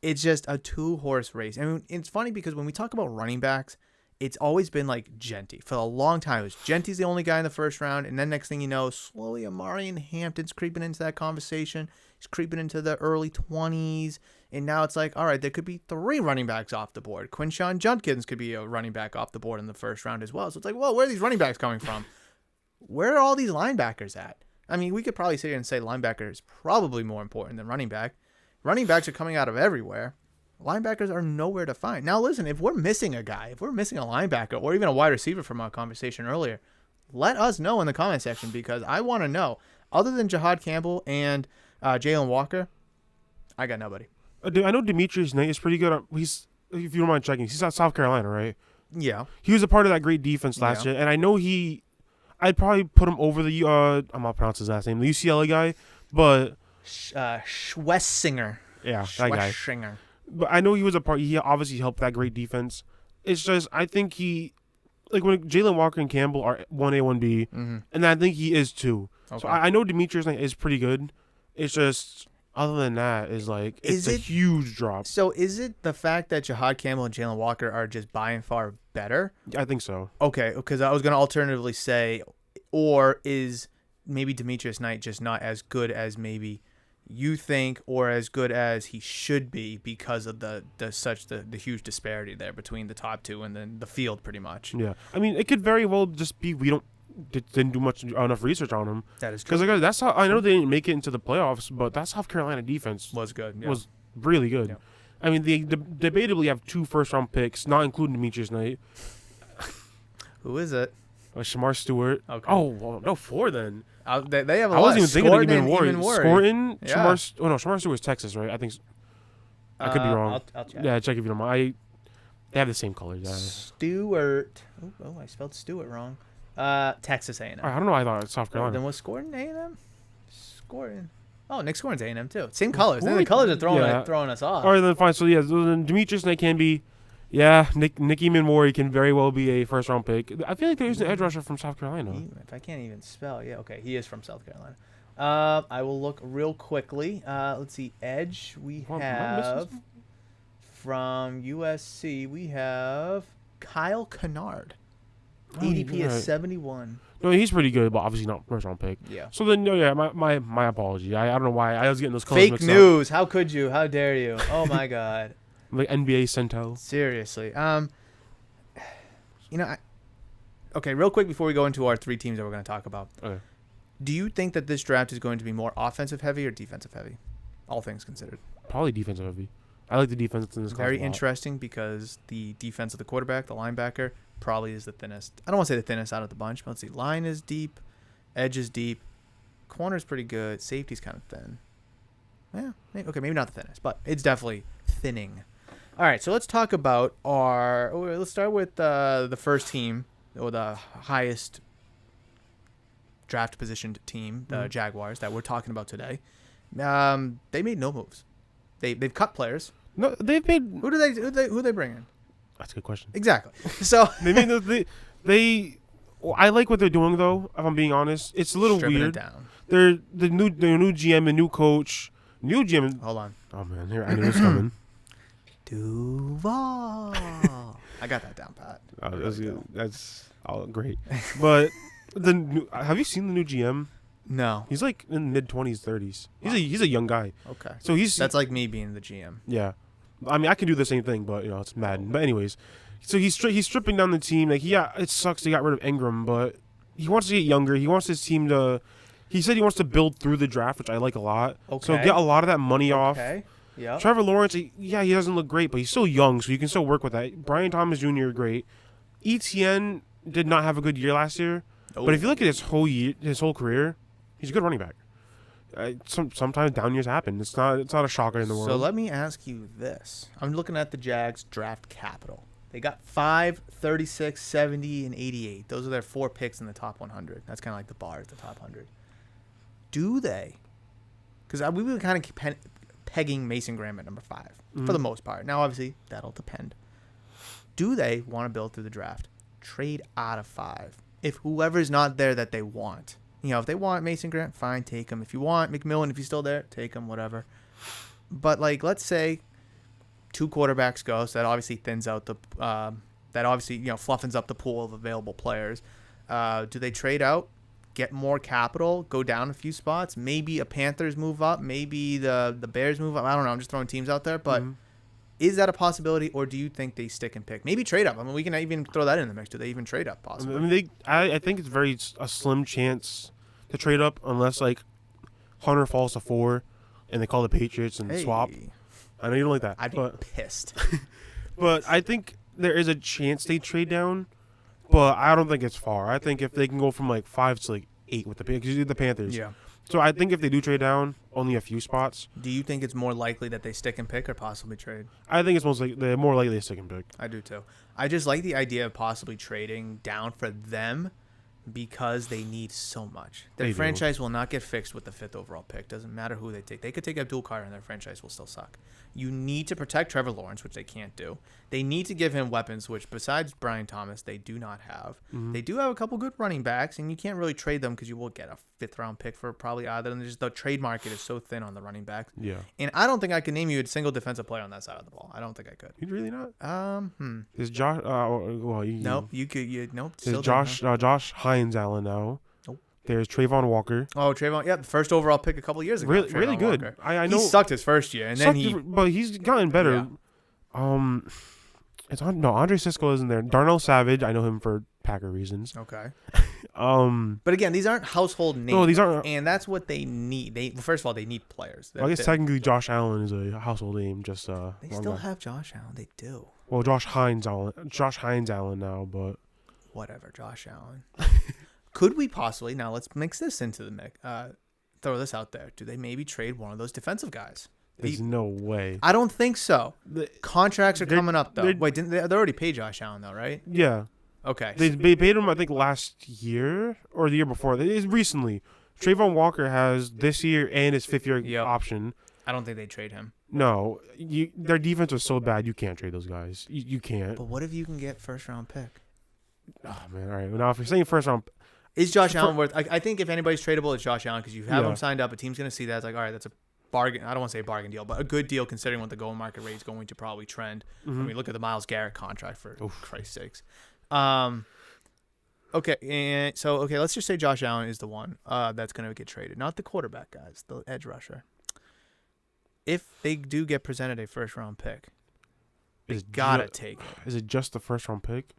it's just a 2-horse race. I mean, it's funny because when we talk about running backs, it's always been like Genty. For a long time, it was Genty's the only guy in the first round, and then next thing you know, slowly Amarian Hampton's creeping into that conversation. He's creeping into the early 20s, and now it's like, all right, there could be 3 running backs off the board. Quinshon Judkins could be a running back off the board in the first round as well. So it's like, whoa, where are these running backs coming from? Where are all these linebackers at? I mean, we could probably sit here and say linebacker is probably more important than running back. Running backs are coming out of everywhere. Linebackers are nowhere to find. Now, listen, if we're missing a guy, if we're missing a linebacker or even a wide receiver from our conversation earlier, let us know in the comment section because I want to know. Other than Jahad Campbell and Jalen Walker, I got nobody. I know Demetrius Knight is pretty good. He's, if you don't mind checking, he's at South Carolina, right? Yeah. He was a part of that great defense last year, and I know I'd probably put him over the, I'm not pronouncing his last name, the UCLA guy, but. Schwessinger. Yeah, that guy. Schwessinger. But I know he was a part. He obviously helped that great defense. It's just I think when Jalen Walker and Campbell are 1A, 1B, and I think he is too. Okay. So I know Demetrius Knight is pretty good. It's just other than that is like it's a huge drop. So is it the fact that Jahad Campbell and Jalen Walker are just by and far better? I think so. Okay, because I was going to alternatively say, or is maybe Demetrius Knight just not as good as maybe you think, or as good as he should be because of the huge disparity there between the top 2 and then the field pretty much. Yeah, I mean it could very well just be we didn't do enough research on him. That is true. Because that's how I know they didn't make it into the playoffs, but that South Carolina defense was good. Yeah. Was really good. Yeah. I mean they debatably have 2 first-round picks, not including Demetrius Knight. Who is it? Shamar Stewart. Okay. Oh, well, no, 4 then. They have a lot. I wasn't even thinking of even Warren. Scorton, Yeah. Shamar Stewart's Texas, right? I think. I could be wrong. I'll check. Yeah, check if you don't mind. They have the same colors. Stewart. Oh, I spelled Stewart wrong. Texas A&M. I don't know. I thought it was South Carolina. Then was Scorton A&M? Scorton. Oh, Nick Scorton's A&M too. Same colors. Then the colors are throwing us off. All right, then fine. So yeah, then Demetrius Knight can be. Yeah, Nicky Minmori can very well be a first-round pick. I feel like there's an edge rusher from South Carolina. If I can't even spell, yeah, okay, he is from South Carolina. I will look real quickly. Let's see, edge. We have from USC. We have Kyle Kennard. ADP is 71. No, he's pretty good, but obviously not first-round pick. Yeah. So then, my apology. I don't know why I was getting those colors fake mixed news. up. How could you? How dare you? Oh my God. Like NBA Centel. Seriously. Okay, real quick before we go into our 3 teams that we're going to talk about. Okay. Do you think that this draft is going to be more offensive heavy or defensive heavy? All things considered. Probably defensive heavy. I like the defense in this class. Very interesting because the defense of the quarterback, the linebacker, probably is the thinnest. I don't want to say the thinnest out of the bunch, but let's see. Line is deep. Edge is deep. Corner's pretty good. Safety's kind of thin. Yeah. Maybe not the thinnest, but it's definitely thinning. All right, so let's talk about let's start with the first team, or the highest draft positioned team, the Jaguars, that we're talking about today. They made no moves. They've cut players. No, they've made. Who they bring in? That's a good question. Exactly. So they made they. Well, I like what they're doing though. If I'm being honest, it's a little stripping weird. It down. They're the new GM, a new coach, new GM. Hold on. Oh man, here I knew it was coming. Duval. I got that down pat. That's great. But have you seen the new GM? No. He's like in mid-20s, 30s. He's a young guy. Okay. So that's like me being the GM. Yeah. I mean, I can do the same thing, but it's Madden. But anyways, so he's stripping down the team. Like, yeah, it sucks they got rid of Ingram, but he wants to get younger. He wants his team to. He said he wants to build through the draft, which I like a lot. Okay. So get a lot of that money off. Okay. Yeah. Trevor Lawrence, he doesn't look great, but he's still young, so you can still work with that. Brian Thomas Jr. great. ETN did not have a good year last year, but if you look at his whole career, he's a good running back. Sometimes down years happen. It's not a shocker in the world. So let me ask you this. I'm looking at the Jags draft capital. They got 5, 36, 70, and 88. Those are their 4 picks in the top 100. That's kind of like the bar at the top 100. Do they? Because we were kind of pegging Mason Graham at number 5 for the most part. Now, obviously, that'll depend. Do they want to build through the draft? Trade out of 5. If whoever's not there that they want. If they want Mason Graham, fine, take him. If you want McMillan, if he's still there, take him, whatever. But, let's say 2 quarterbacks go, so that obviously thins out the fluffens up the pool of available players. Do they trade out, get more capital, go down a few spots? Maybe a Panthers move up, maybe the Bears move up. I don't know. I'm just throwing teams out there, but is that a possibility, or do you think they stick and pick? Maybe trade up. I mean, we can even throw that in the mix. Do they even trade up? Possibly. I think it's a slim chance to trade up unless Hunter falls to 4 and they call the Patriots and swap. I know you don't like that. I'd be pissed. But I think there is a chance they trade down, but I don't think it's far. I think if they can go from 5 to 8 with the Panthers. Yeah. So I think if they do trade down, only a few spots. Do you think it's more likely that they stick and pick or possibly trade? I think it's they're more likely to stick and pick. I do too. I just like the idea of possibly trading down for them because they need so much. Their franchise will not get fixed with the 5th overall pick. Doesn't matter who they take. They could take Abdul Carter and their franchise will still suck. You need to protect Trevor Lawrence, which they can't do. They need to give him weapons, which besides Brian Thomas, they do not have. They do have a couple good running backs, and you can't really trade them because you will get a 5th-round pick for probably either. And just the trade market is so thin on the running backs. Yeah. And I don't think I can name you a single defensive player on that side of the ball. I don't think I could. You'd really not? Is Josh? Nope. You could. Nope. There's Josh Hines Allen now. There's Trayvon Walker. Oh, Trayvon. Yeah, the first overall pick a couple years ago. Really good. Walker. I know he sucked his first year, and then but he's gotten better. Yeah. Andre Sisco isn't there. Darnell Savage, I know him for Packer reasons. Okay. But again, these aren't household names. No, these aren't, and that's what they need. First of all, they need players. I guess technically Josh Allen is a household name. Just they still have Josh Allen. They do. Well, Josh Hines Allen now, but whatever, Josh Allen. Could we possibly, now let's mix this into the mix, throw this out there. Do they maybe trade one of those defensive guys? There's no way. I don't think so. Contracts are coming up, though. Wait, they already paid Josh Allen, though, right? Yeah. Okay. They paid him, I think, last year or the year before. It's recently. Trayvon Walker has this year and his 5th-year option. I don't think they trade him. No. Their defense was so bad, you can't trade those guys. You can't. But what if you can get first-round pick? Oh, man. All right. Now, if you're saying first-round is Josh Allen worth? I think if anybody's tradable, it's Josh Allen because you have him signed up. A team's going to see that. It's like, all right, that's a bargain. I don't want to say a bargain deal, but a good deal considering what the going market rate is going to probably trend. When we look at the Myles Garrett contract, for Christ's sakes. Okay, let's just say Josh Allen is the one that's going to get traded, not the quarterback guys, the edge rusher. If they do get presented a first-round pick, they gotta take it. Is it just the first-round pick?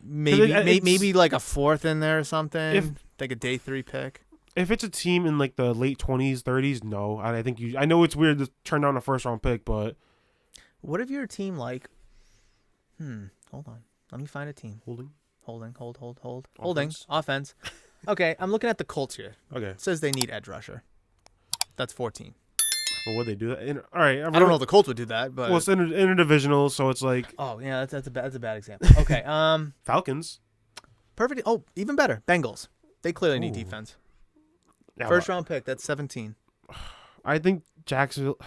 Maybe like a 4th in there or something. Like a day 3 pick. If it's a team in the late 20s, 30s, no. I think I know it's weird to turn down a first-round pick, but what if you're a team like? Hold on. Let me find a team. Holding. Offense. Okay, I'm looking at the Colts here. Okay. It says they need edge rusher. That's 14. But would they do that? All right. I don't know if the Colts would do that, but it's interdivisional, so it's like. Oh yeah, that's a bad example. Okay. Falcons. Perfect. Oh, even better. Bengals. They clearly need defense. Yeah, first-round pick. That's 17. I think Jacksonville.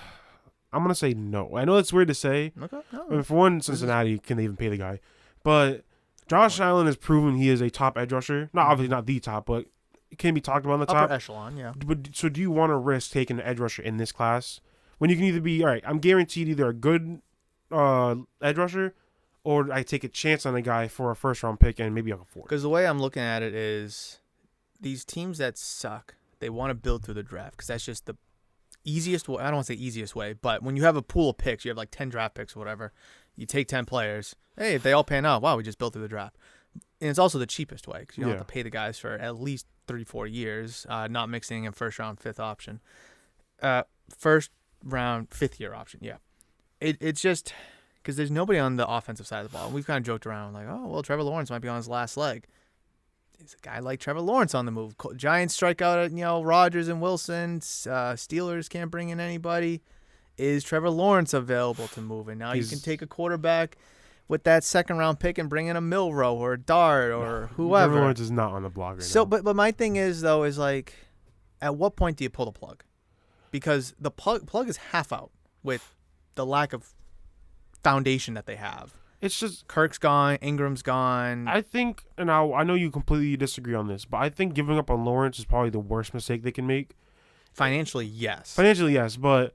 I'm gonna say no. I know it's weird to say. Okay. No. I mean, for one, Cincinnati can they even pay the guy? But Josh Allen has proven he is a top edge rusher. Not obviously not the top, but it can be talked about on the top. Upper echelon, yeah. But so do you want to risk taking an edge rusher in this class when you can either be all right? I'm guaranteed either a good edge rusher, or I take a chance on a guy for a first-round pick and maybe a 4th. Because the way I'm looking at it is, these teams that suck, they want to build through the draft because that's just the easiest way. I don't want to say easiest way, but when you have a pool of picks, you have like 10 draft picks or whatever. You take 10 players. Hey, if they all pan out, wow, we just built through the draft. And it's also the cheapest way because you don't have to pay the guys for at least 3-4 years, not mixing in first round, 5th option. First round, 5th-year option. Yeah, it's just because there's nobody on the offensive side of the ball. We've kind of joked around like, oh well, Trevor Lawrence might be on his last leg. Is a guy like Trevor Lawrence on the move? Giants strike out at Rodgers and Wilson. Steelers can't bring in anybody. Is Trevor Lawrence available to move? And now you can take a quarterback with that 2nd-round pick and bring in a Milroe or a Dart or whoever. Trevor Lawrence is not on the block right So, now. but my thing is though is like, at what point do you pull the plug? Because the plug is half out with the lack of foundation that they have. It's just Kirk's gone, Ingram's gone. I think, and I know you completely disagree on this, but I think giving up on Lawrence is probably the worst mistake they can make. Financially, yes. Financially, yes, but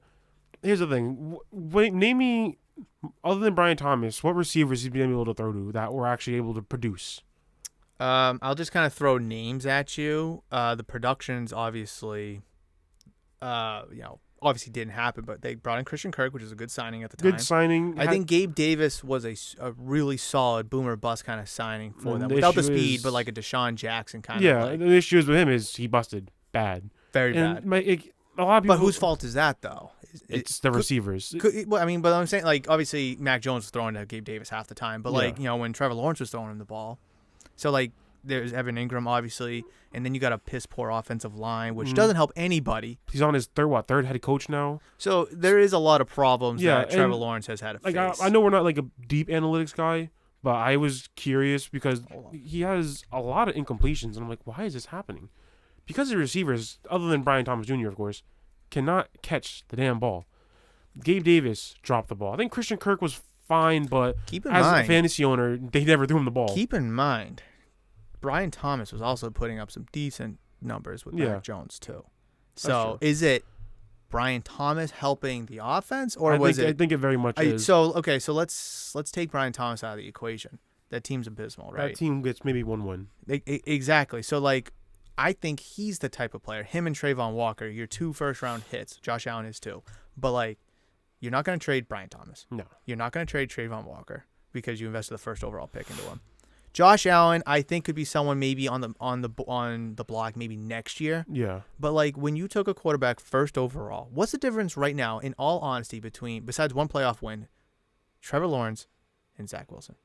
here's the thing. Name me, other than Brian Thomas, what receivers he's been able to throw to that were actually able to produce. I'll just kind of throw names at you. The production's obviously, obviously didn't happen, but they brought in Christian Kirk, which is a good signing at the time. Good signing. I think Gabe Davis was a really solid boomer bust kind of signing for them. Without the speed, but like a Deshaun Jackson kind of. Yeah, the issue is with him is he busted bad. Very bad. A lot of people. But whose fault is that, though? It's the receivers. But I'm saying, like, obviously, Mac Jones was throwing to Gabe Davis half the time. But, when Trevor Lawrence was throwing him the ball. So, like, there's Evan Ingram, obviously. And then you got a piss-poor offensive line, which doesn't help anybody. He's on his third head coach now. So, there is a lot of problems that Trevor Lawrence has had to face. I know we're not, like, a deep analytics guy, but I was curious because he has a lot of incompletions. And I'm like, why is this happening? Because the receivers, other than Brian Thomas Jr., of course, cannot catch the damn ball. Gabe Davis dropped the ball. I think Christian Kirk was fine, but as a fantasy owner, they never threw him the ball. Keep in mind, Brian Thomas was also putting up some decent numbers with Mac Jones, too. So is it Brian Thomas helping the offense, or I think it very much is. So let's take Brian Thomas out of the equation. That team's abysmal, right? That team gets maybe 1 win. Exactly. So, like, I think he's the type of player. Him and Trayvon Walker, your 2 first-round hits. Josh Allen is too. But, like, you're not going to trade Brian Thomas. No. You're not going to trade Trayvon Walker because you invested the first overall pick into him. Josh Allen, I think, could be someone maybe on the block maybe next year. Yeah. But, like, when you took a quarterback first overall, what's the difference right now, in all honesty, besides one playoff win, Trevor Lawrence and Zach Wilson?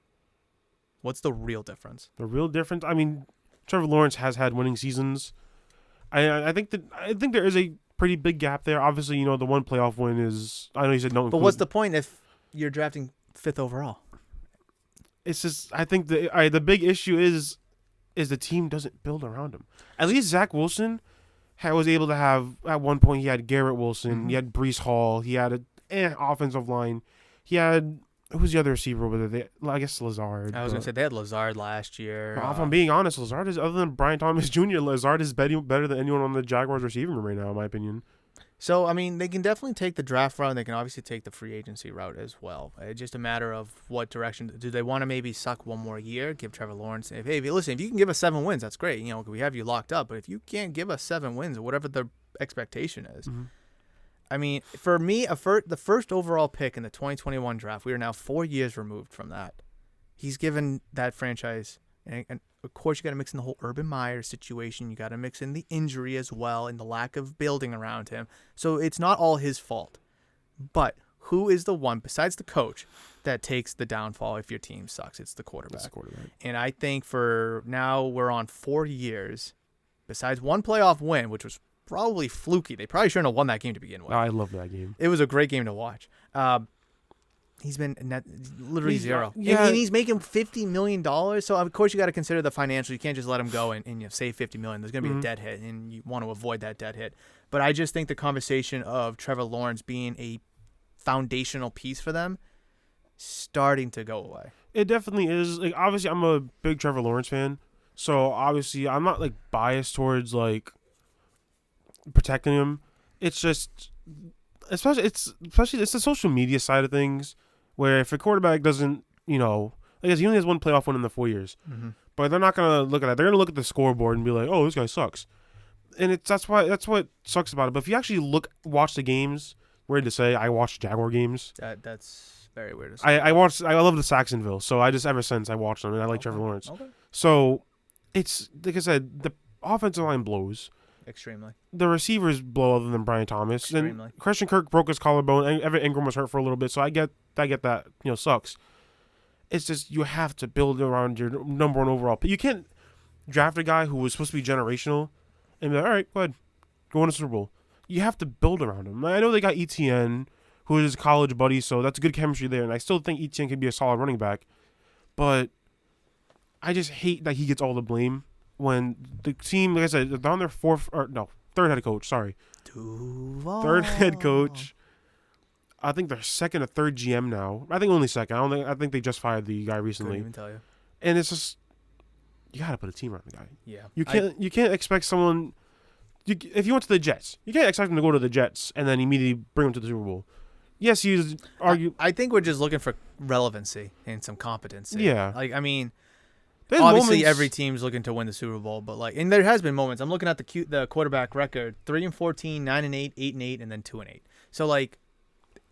What's the real difference? The real difference? I mean, Trevor Lawrence has had winning seasons. I think there is a pretty big gap there. Obviously, the one playoff win is. I know you said no. But what's the point if you're drafting 5th overall? It's just I think the big issue is the team doesn't build around him. At least Zach Wilson was able to have at one point he had Garrett Wilson, he had Breece Hall, he had an offensive line, he had. Who's the other receiver over there? I guess Lazard. I was going to say, they had Lazard last year. If I'm being honest, Lazard is, other than Brian Thomas Jr., Lazard is better than anyone on the Jaguars receiving room right now, in my opinion. So, I mean, they can definitely take the draft route, and they can obviously take the free agency route as well. It's just a matter of what direction. Do they want to maybe suck one more year, give Trevor Lawrence? If you can give us 7 wins, that's great. We have you locked up. But if you can't give us 7 wins, or whatever the expectation is, I mean, for me, the first overall pick in the 2021 draft, we are now 4 years removed from that. He's given that franchise, and of course, you got to mix in the whole Urban Meyer situation. You got to mix in the injury as well and the lack of building around him. So it's not all his fault. But who is the one, besides the coach, that takes the downfall if your team sucks? It's the quarterback. It's the quarterback. And I think for now, we're on 4 years, besides one playoff win, which was probably fluky. They probably shouldn't have won that game to begin with. I love that game. It was a great game to watch. He's been literally zero. Yeah. And he's making $50 million. So, of course, you got to consider the financial. You can't just let him go and save $50 million. There's going to be a dead hit, and you want to avoid that dead hit. But I just think the conversation of Trevor Lawrence being a foundational piece for them starting to go away. It definitely is. Like, obviously, I'm a big Trevor Lawrence fan. So, obviously, I'm not, like, biased towards, like, protecting him. It's just, especially it's the social media side of things, where if a quarterback doesn't, I guess he only has one playoff win in the 4 years, but they're not gonna look at that. They're gonna look at the scoreboard and be like, "Oh, this guy sucks," and that's what sucks about it. But if you actually watch the games, weird to say, I watched Jaguar games. That's very weird to say. I love the Saxonville, so I just ever since I watched them, and I like Trevor Lawrence. Okay. So it's like I said, the offensive line blows. Extremely. The receivers blow other than Brian Thomas. Extremely. And Christian Kirk broke his collarbone. And Evan Ingram was hurt for a little bit, so I get that. Sucks. It's just you have to build around your number one overall. But you can't draft a guy who was supposed to be generational and be like, all right, go ahead, go win a Super Bowl. You have to build around him. I know they got ETN, who is his college buddy, so that's good chemistry there. And I still think ETN can be a solid running back. But I just hate that he gets all the blame when the team, like I said, they're on their third head coach. Sorry. Third head coach. I think they're second or third GM now. I think only second. I think they just fired the guy recently. Couldn't even tell you. And it's just you gotta put a team around the guy. Yeah. You can't expect someone. If you went to the Jets, you can't expect him to go to the Jets and then immediately bring him to the Super Bowl. Yes, he's I think we're just looking for relevancy and some competency. Yeah. Like, I mean, there's obviously moments, every team's looking to win the Super Bowl, but and there has been moments. I'm looking at the quarterback record: 3-14, 9-8, 8-8, and then 2-8. So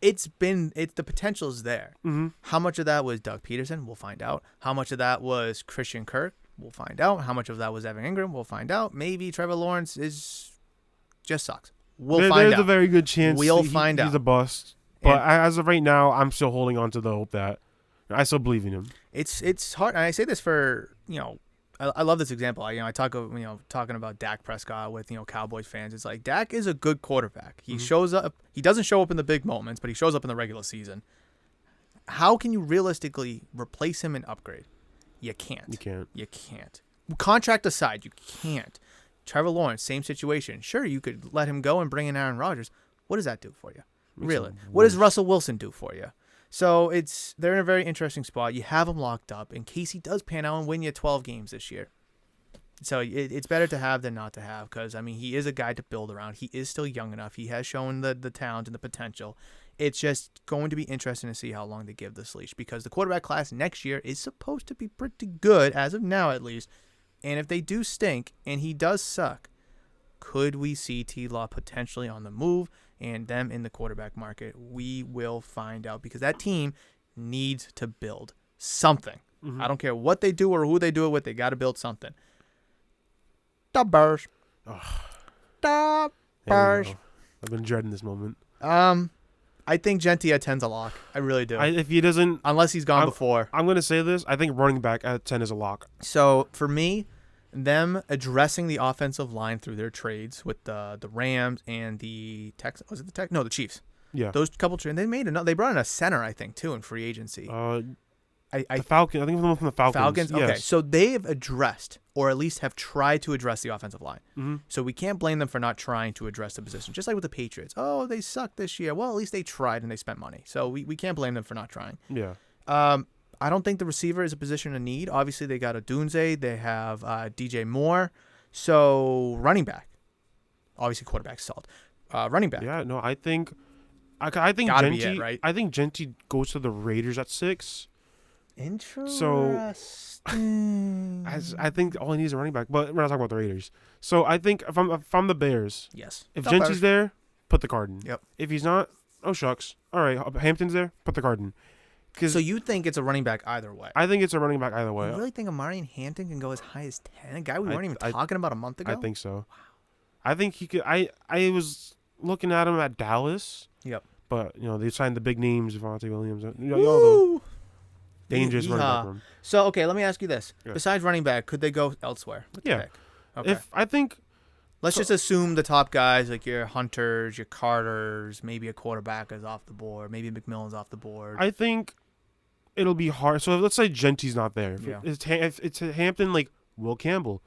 the potential is there. Mm-hmm. How much of that was Doug Peterson? We'll find out. How much of that was Christian Kirk? We'll find out. How much of that was Evan Ingram? We'll find out. Maybe Trevor Lawrence just sucks. We'll find out. There's a very good chance find out. He's a bust. But as of right now, I'm still holding on to the hope that I still believe in him. It's hard, and I say this for I love this example. I talk talking about Dak Prescott with Cowboys fans. It's like Dak is a good quarterback. He shows up. He doesn't show up in the big moments, but he shows up in the regular season. How can you realistically replace him and upgrade? You can't. You can't. Contract aside, you can't. Trevor Lawrence, same situation. Sure, you could let him go and bring in Aaron Rodgers. What does that do for you? Really? What does Russell Wilson do for you? So they're in a very interesting spot. You have him locked up in case he does pan out and win you 12 games this year. So it's better to have than not to have because, he is a guy to build around. He is still young enough. He has shown the talent and the potential. It's just going to be interesting to see how long they give this leash because the quarterback class next year is supposed to be pretty good, as of now at least. And if they do stink and he does suck, could we see T-Law potentially on the move and them in the quarterback market? We will find out because that team needs to build something. Mm-hmm. I don't care what they do or who they do it with. They got to build something. The Bears. The Bears. I've been dreading this moment. I think Genti at 10's a lock. I really do. If he doesn't... Unless he's gone before. I'm going to say this. I think running back at 10 is a lock. So, for me, them addressing the offensive line through their trades with the Rams and the Texans. Was it the Texans? No, the Chiefs. Yeah. Those couple trades. They brought in a center, I think, too, in free agency. The Falcons. I think it was the one from the Falcons. Falcons? Yes. Okay, so they've addressed, or at least have tried to address the offensive line. Mm-hmm. So we can't blame them for not trying to address the position. Just like with the Patriots. Oh, they sucked this year. Well, at least they tried and they spent money. So we can't blame them for not trying. Yeah. I don't think the receiver is a position of need. Obviously, they got Odunze. They have DJ Moore. So running back. Obviously, quarterback's solid. Running back. Yeah, no, I think Genti, be it, right? I think Genti goes to the Raiders at 6. Interesting. So, I think all he needs is a running back, but we're not talking about the Raiders. So I think if I'm the Bears, yes, if Genti's there, put the card in. Yep. If he's not, oh shucks. All right, Hampton's there, put the card in. So you think it's a running back either way? I think it's a running back either way. You really think Amari and Hampton can go as high as 10? A guy we weren't even talking about a month ago? I think so. Wow. I think he could. I was looking at him at Dallas. Yep. But they signed the big names, Javonte Williams. Y'all dangerous running back room. So okay, let me ask you this: yeah. Besides running back, could they go elsewhere? Yeah. Okay. If I think. Let's just assume the top guys like your Hunters, your Carters, maybe a quarterback is off the board, maybe McMillan's off the board. I think it'll be hard. So let's say Genti's not there. If it's Hampton, like Will Campbell,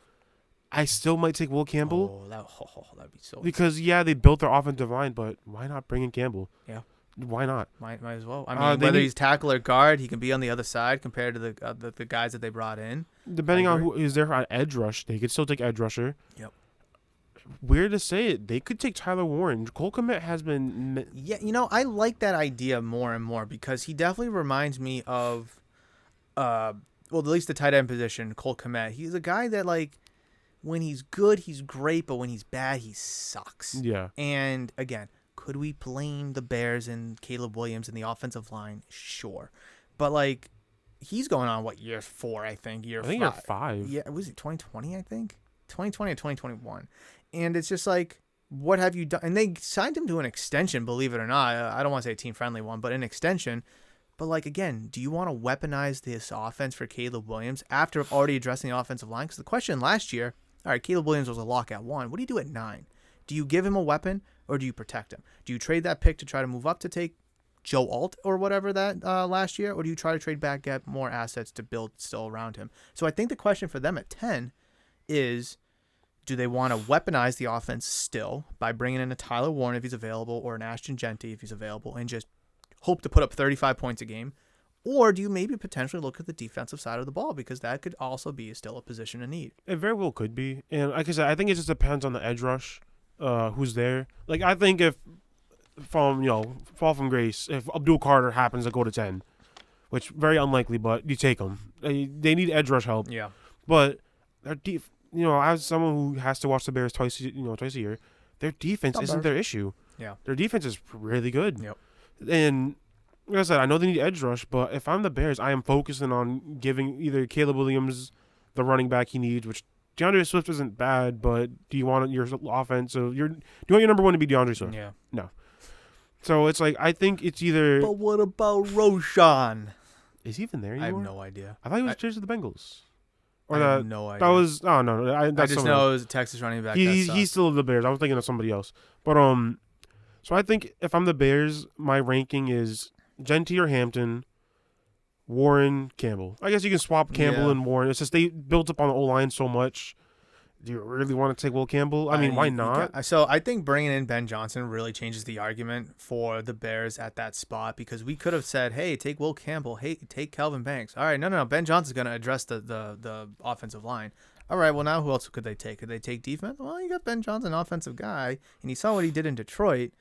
I still might take Will Campbell. Oh, that'd be so. Because they built their offensive line, but why not bring in Campbell? Yeah. Why not? Might as well. I mean, whether he's tackle or guard, he can be on the other side compared to the guys that they brought in. Depending on who is there on edge rush, they could still take edge rusher. Yep. Weird to say it, they could take Tyler Warren. Cole Kmet has been. Yeah, I like that idea more and more because he definitely reminds me of, at least the tight end position, Cole Kmet. He's a guy that when he's good, he's great, but when he's bad, he sucks. Yeah. And again. Could we blame the Bears and Caleb Williams in the offensive line? Sure. But, he's going on, year 4, I think? Year 5. Year 5. Yeah, was it 2020, I think? 2020 or 2021. And it's just like, what have you done? And they signed him to an extension, believe it or not. I don't want to say a team-friendly one, but an extension. But, like, again, do you want to weaponize this offense for Caleb Williams after already addressing the offensive line? Because the question last year, all right, Caleb Williams was a lock at 1. What do you do at 9? Do you give him a weapon or do you protect him? Do you trade that pick to try to move up to take Joe Alt or whatever that last year? Or do you try to trade back, get more assets to build still around him? So I think the question for them at 10 is, do they want to weaponize the offense still by bringing in a Tyler Warren if he's available or an Ashton Genty if he's available and just hope to put up 35 points a game? Or do you maybe potentially look at the defensive side of the ball, because that could also be still a position of need? It very well could be. And like I said, I think it just depends on the edge rush, who's there. Like, I think if fall from grace, if Abdul Carter happens to go to 10, which very unlikely, but you take him. They need edge rush help. Yeah. But their as someone who has to watch the Bears twice a year, their defense isn't their issue. Yeah. Their defense is really good. Yep. And like I said, I know they need edge rush, but if I'm the Bears, I am focusing on giving either Caleb Williams the running back he needs, which DeAndre Swift isn't bad, but do you want your offense? So do you want your number one to be DeAndre Swift? Yeah. No. So it's like, I think it's either. But what about Roshan? Is he even there anymore? I have no idea. I thought he was traded to the Bengals. I have no idea. That was no. I just know it was a Texas running back. He's still the Bears. I was thinking of somebody else, but so I think if I'm the Bears, my ranking is Genty or Hampton, Warren, Campbell. I guess you can swap Campbell and Warren. It's just they built up on the O-line so much. Do you really want to take Will Campbell? I mean, why not? So I think bringing in Ben Johnson really changes the argument for the Bears at that spot, because we could have said, hey, take Will Campbell. Hey, take Kelvin Banks. All right, no. Ben Johnson's going to address the offensive line. All right, well, now who else could they take? Could they take defense? Well, you got Ben Johnson, offensive guy, and you saw what he did in Detroit.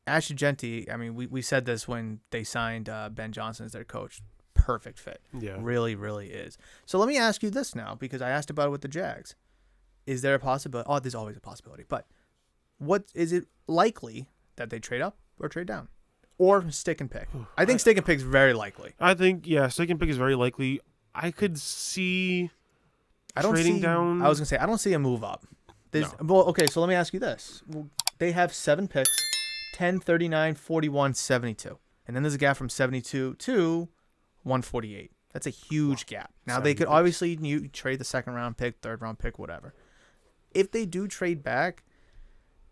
Ashton Genty, I mean, we said this when they signed Ben Johnson as their coach. Perfect fit. Yeah. Really, really is. So let me ask you this now, because I asked about it with the Jags. Is there a possibility? Oh, there's always a possibility. But what is it likely that they trade up or trade down? Or stick and pick? I think stick and pick is very likely. I think, stick and pick is very likely. I could see trading down. I was going to say, I don't see a move up. No. Well, okay, so let me ask you this. They have 7 picks, 10, 39, 41, 72. And then there's a gap from 72 to 148. That's a huge gap. Now, they could obviously trade the second-round pick, third-round pick, whatever. If they do trade back,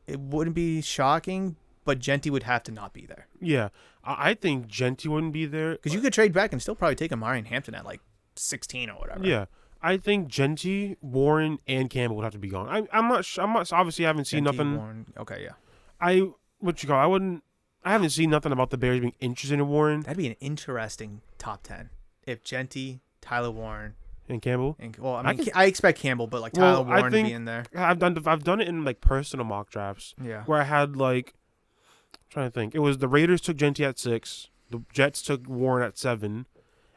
it wouldn't be shocking, but Genty would have to not be there. Yeah, I think Genty wouldn't be there. Because you could trade back and still probably take Amari and Hampton at like 16 or whatever. Yeah, I think Genty, Warren, and Campbell would have to be gone. I'm not obviously I haven't seen nothing. Warren, okay, yeah. I haven't seen nothing about the Bears being interested in Warren. That'd be an interesting top 10 if Genty, Tyler Warren, and Campbell. I expect Campbell, but like Tyler Warren to be in there. I've done it in like personal mock drafts. Yeah. Where I had like, I'm trying to think. It was the Raiders took Genty at 6, the Jets took Warren at 7,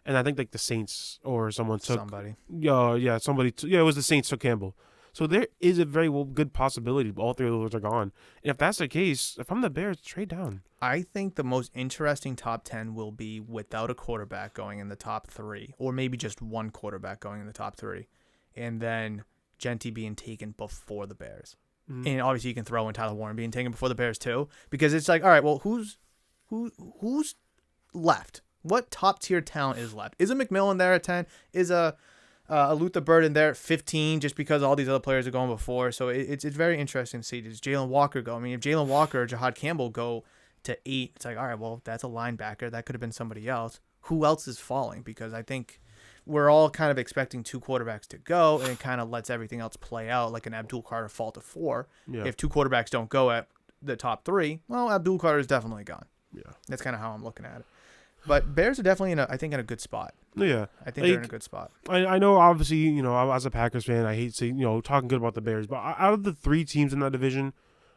and I think like the Saints or someone took somebody. It was the Saints took Campbell. So there is a very good possibility all 3 of those are gone. And if that's the case, if I'm the Bears, trade down. I think the most interesting top 10 will be without a quarterback going in the top 3, or maybe just one quarterback going in the top 3, and then Genty being taken before the Bears. Mm-hmm. And obviously you can throw in Tyler Warren being taken before the Bears too, because it's like, all right, well, who's left? What top tier talent is left? Is a McMillan there at 10? Is a Luther Burden there at 15, just because all these other players are going before? So it's very interesting to see. Does Jalen Walker go? I mean, if Jalen Walker or Jahad Campbell go to 8, it's like, all right, well, that's a linebacker. That could have been somebody else. Who else is falling? Because I think we're all kind of expecting 2 quarterbacks to go, and it kind of lets everything else play out, like an Abdul Carter fall to 4. Yeah. If 2 quarterbacks don't go at the top 3, well, Abdul Carter is definitely gone. Yeah. That's kind of how I'm looking at it. But Bears are definitely in a good spot. Yeah. I think they're in a good spot. I know, obviously, as a Packers fan, I hate saying, talking good about the Bears. But out of the 3 teams in that division,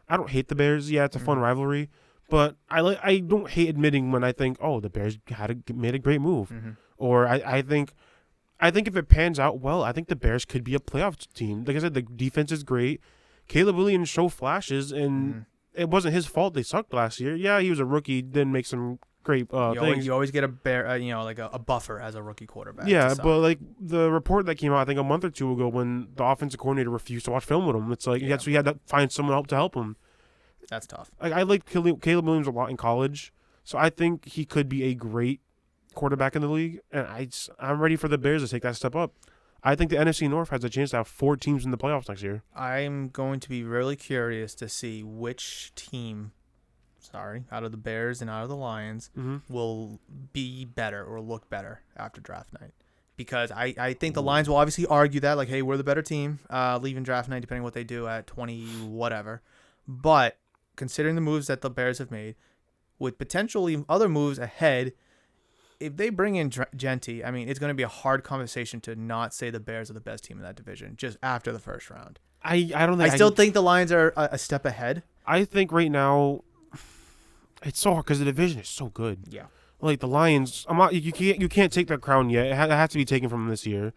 I don't hate the Bears. Yeah, it's a fun rivalry. But I don't hate admitting when I think, oh, the Bears made a great move. Mm-hmm. Or I think if it pans out well, I think the Bears could be a playoff team. Like I said, the defense is great. Caleb Williams showed flashes, and it wasn't his fault they sucked last year. Yeah, he was a rookie, didn't make some great things. You always get a bear, like a buffer as a rookie quarterback. Yeah, but like the report that came out, I think a month or two ago, when the offensive coordinator refused to watch film with him, it's like so he had to find someone to help him. That's tough. Like I liked Caleb Williams a lot in college, so I think he could be a great quarterback in the league, and I'm ready for the Bears to take that step up. I think the NFC North has a chance to have 4 teams in the playoffs next year. I'm going to be really curious to see which team, out of the Bears and out of the Lions, will be better or look better after draft night. Because I think the Lions will obviously argue that, like, hey, we're the better team, leaving draft night, depending on what they do at 20 whatever. But considering the moves that the Bears have made, with potentially other moves ahead, if they bring in Genty, I mean, it's going to be a hard conversation to not say the Bears are the best team in that division just after the first round. I don't think I still think the Lions are a step ahead. I think right now it's so hard because the division is so good. Yeah, like the Lions, you can't take their crown yet. It has to be taken from them this year.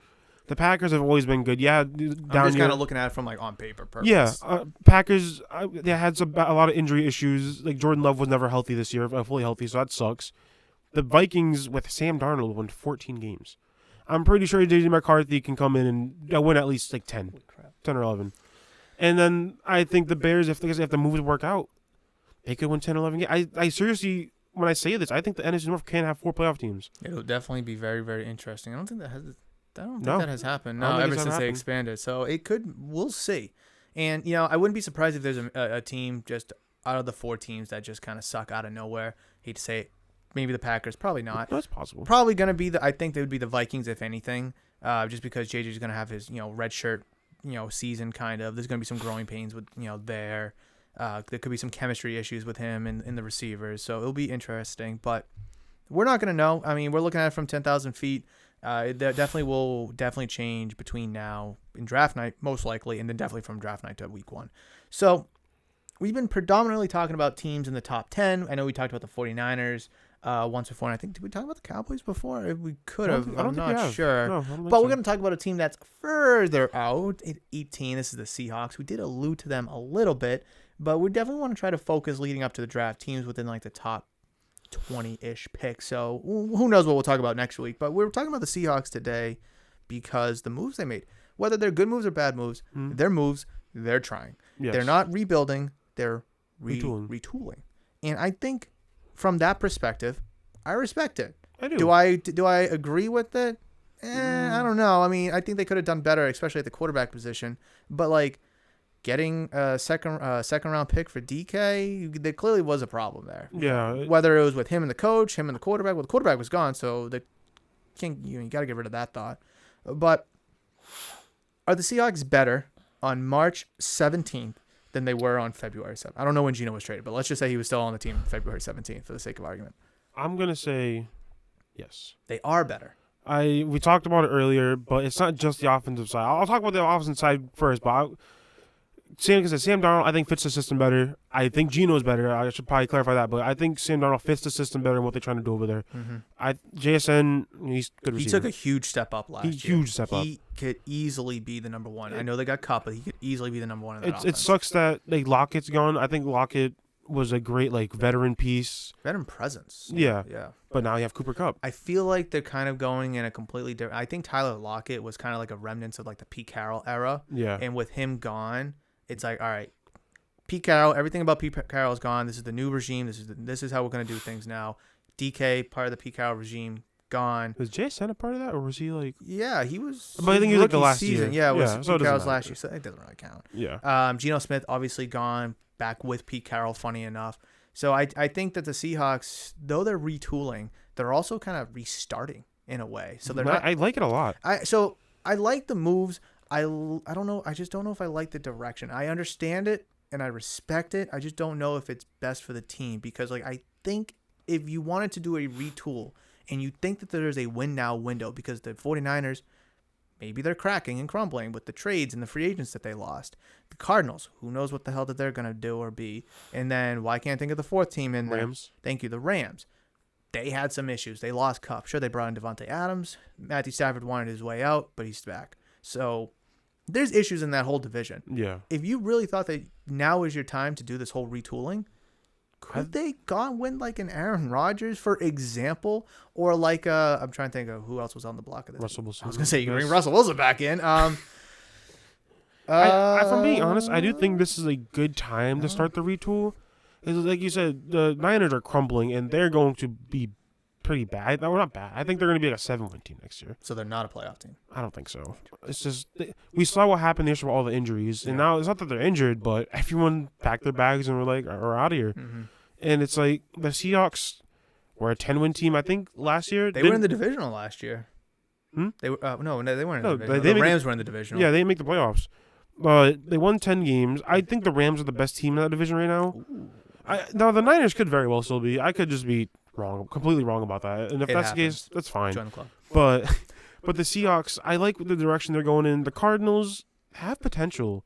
The Packers have always been good. Yeah, I'm just kind of looking at it from like on paper purpose. Yeah, Packers they had a lot of injury issues. Like Jordan Love was never healthy this year, fully healthy, so that sucks. The Vikings with Sam Darnold won 14 games. I'm pretty sure J.J. McCarthy can come in and win at least like 10 or 11. And then I think the Bears, if the moves work out, they could win 10 or 11 games. I seriously, when I say this, I think the NFC North can have 4 playoff teams. It'll definitely be very, very interesting. I don't think that has happened. No, ever since they expanded. So it could. We'll see. And I wouldn't be surprised if there's a team just out of the 4 teams that just kind of suck out of nowhere. Hate to say it. Maybe the Packers. Probably not. That's possible. Probably going to be I think they would be the Vikings, if anything, just because JJ's going to have his, red shirt, season kind of. There's going to be some growing pains with, there. There could be some chemistry issues with him and the receivers. So it'll be interesting. But we're not going to know. I mean, we're looking at it from 10,000 feet. It will change between now and draft night, most likely, and then definitely from draft night to week 1. So we've been predominantly talking about teams in the top 10. I know we talked about the 49ers once before, and I think, did we talk about the Cowboys before? We could have. I'm not sure. No, but we're going to talk about a team that's further out at 18. This is the Seahawks. We did allude to them a little bit, but we definitely want to try to focus leading up to the draft teams within like the top 20-ish picks. So who knows what we'll talk about next week. But we're talking about the Seahawks today because the moves they made, whether they're good moves or bad moves, they're moves they're trying. Yes. They're not rebuilding. They're retooling. And I think from that perspective, I respect it. I do. Do I agree with it? I don't know. I mean, I think they could have done better, especially at the quarterback position. But like getting a second round pick for DK, there clearly was a problem there. Yeah. Whether it was with him and the coach, him and the quarterback. Well, the quarterback was gone, so you got to get rid of that thought. But are the Seahawks better on March 17th than they were on February 7th? I don't know when Geno was traded, but let's just say he was still on the team February 17th for the sake of argument. I'm going to say yes. They are better. We talked about it earlier, but it's not just the offensive side. I'll talk about the offensive side first, but Sam Darnold, I think, fits the system better. I think Geno is better. I should probably clarify that, but I think Sam Darnold fits the system better than what they're trying to do over there. JSN, he's good receiver. He took a huge step up last year. Huge step up. He could easily be the number 1. I know they got Cup, but he could easily be the number 1 in that offense. It sucks that Lockett's gone. I think Lockett was a great veteran piece. Veteran presence. Yeah. Yeah. But now you have Cooper Kupp. I feel like they're kind of going in a completely different. I think Tyler Lockett was kind of like a remnant of like the Pete Carroll era. Yeah. And with him gone, it's like, all right, Pete Carroll, everything about Pete Carroll is gone. This is the new regime. This is how we're going to do things now. DK, part of the Pete Carroll regime, gone. Was JSN a part of that, or was he like? Yeah, he was. But I think he was like the last season. year. Yeah, it was so Pete Carroll's last year, so it doesn't really count. Yeah. Geno Smith obviously gone, back with Pete Carroll, funny enough. So I think that the Seahawks, though they're retooling, they're also kind of restarting in a way. So they're not. I like it a lot. I like the moves. I don't know. I just don't know if I like the direction. I understand it and I respect it. I just don't know if it's best for the team because I think if you wanted to do a retool and you think that there's a win now window because the 49ers, maybe they're cracking and crumbling with the trades and the free agents that they lost. The Cardinals, who knows what the hell that they're going to do or be. And then why can't I think of the 4th team in there? Rams. Thank you, the Rams. They had some issues. They lost Kupp. Sure, they brought in Devontae Adams. Matthew Stafford wanted his way out, but he's back. So there's issues in that whole division. Yeah. If you really thought that now is your time to do this whole retooling, Could they win like an Aaron Rodgers, for example, or like I'm trying to think of who else was on the block of this. Russell Wilson. I was gonna say you bring Russell Wilson back in. If I'm being honest, I do think this is a good time to start the retool. It's like you said, the Niners are crumbling, and they're going to be pretty bad. No, not bad. I think they're going to be like a 7-win team next year. So they're not a playoff team. I don't think so. It's just we saw what happened this year with all the injuries, and now it's not that they're injured, but everyone packed their bags and we're out of here. Mm-hmm. And it's like the Seahawks were a 10-win team, I think, last year. They were in the divisional last year. They were no, they weren't. In the divisional. The Rams were in the divisional. Yeah, they didn't make the playoffs, but they won 10 games. I think the Rams are the best team in that division right now. Now the Niners could very well still be. I could just be wrong, completely wrong about that. And if that's the case, that's fine. Join the club. But the Seahawks, I like the direction they're going in. The Cardinals have potential.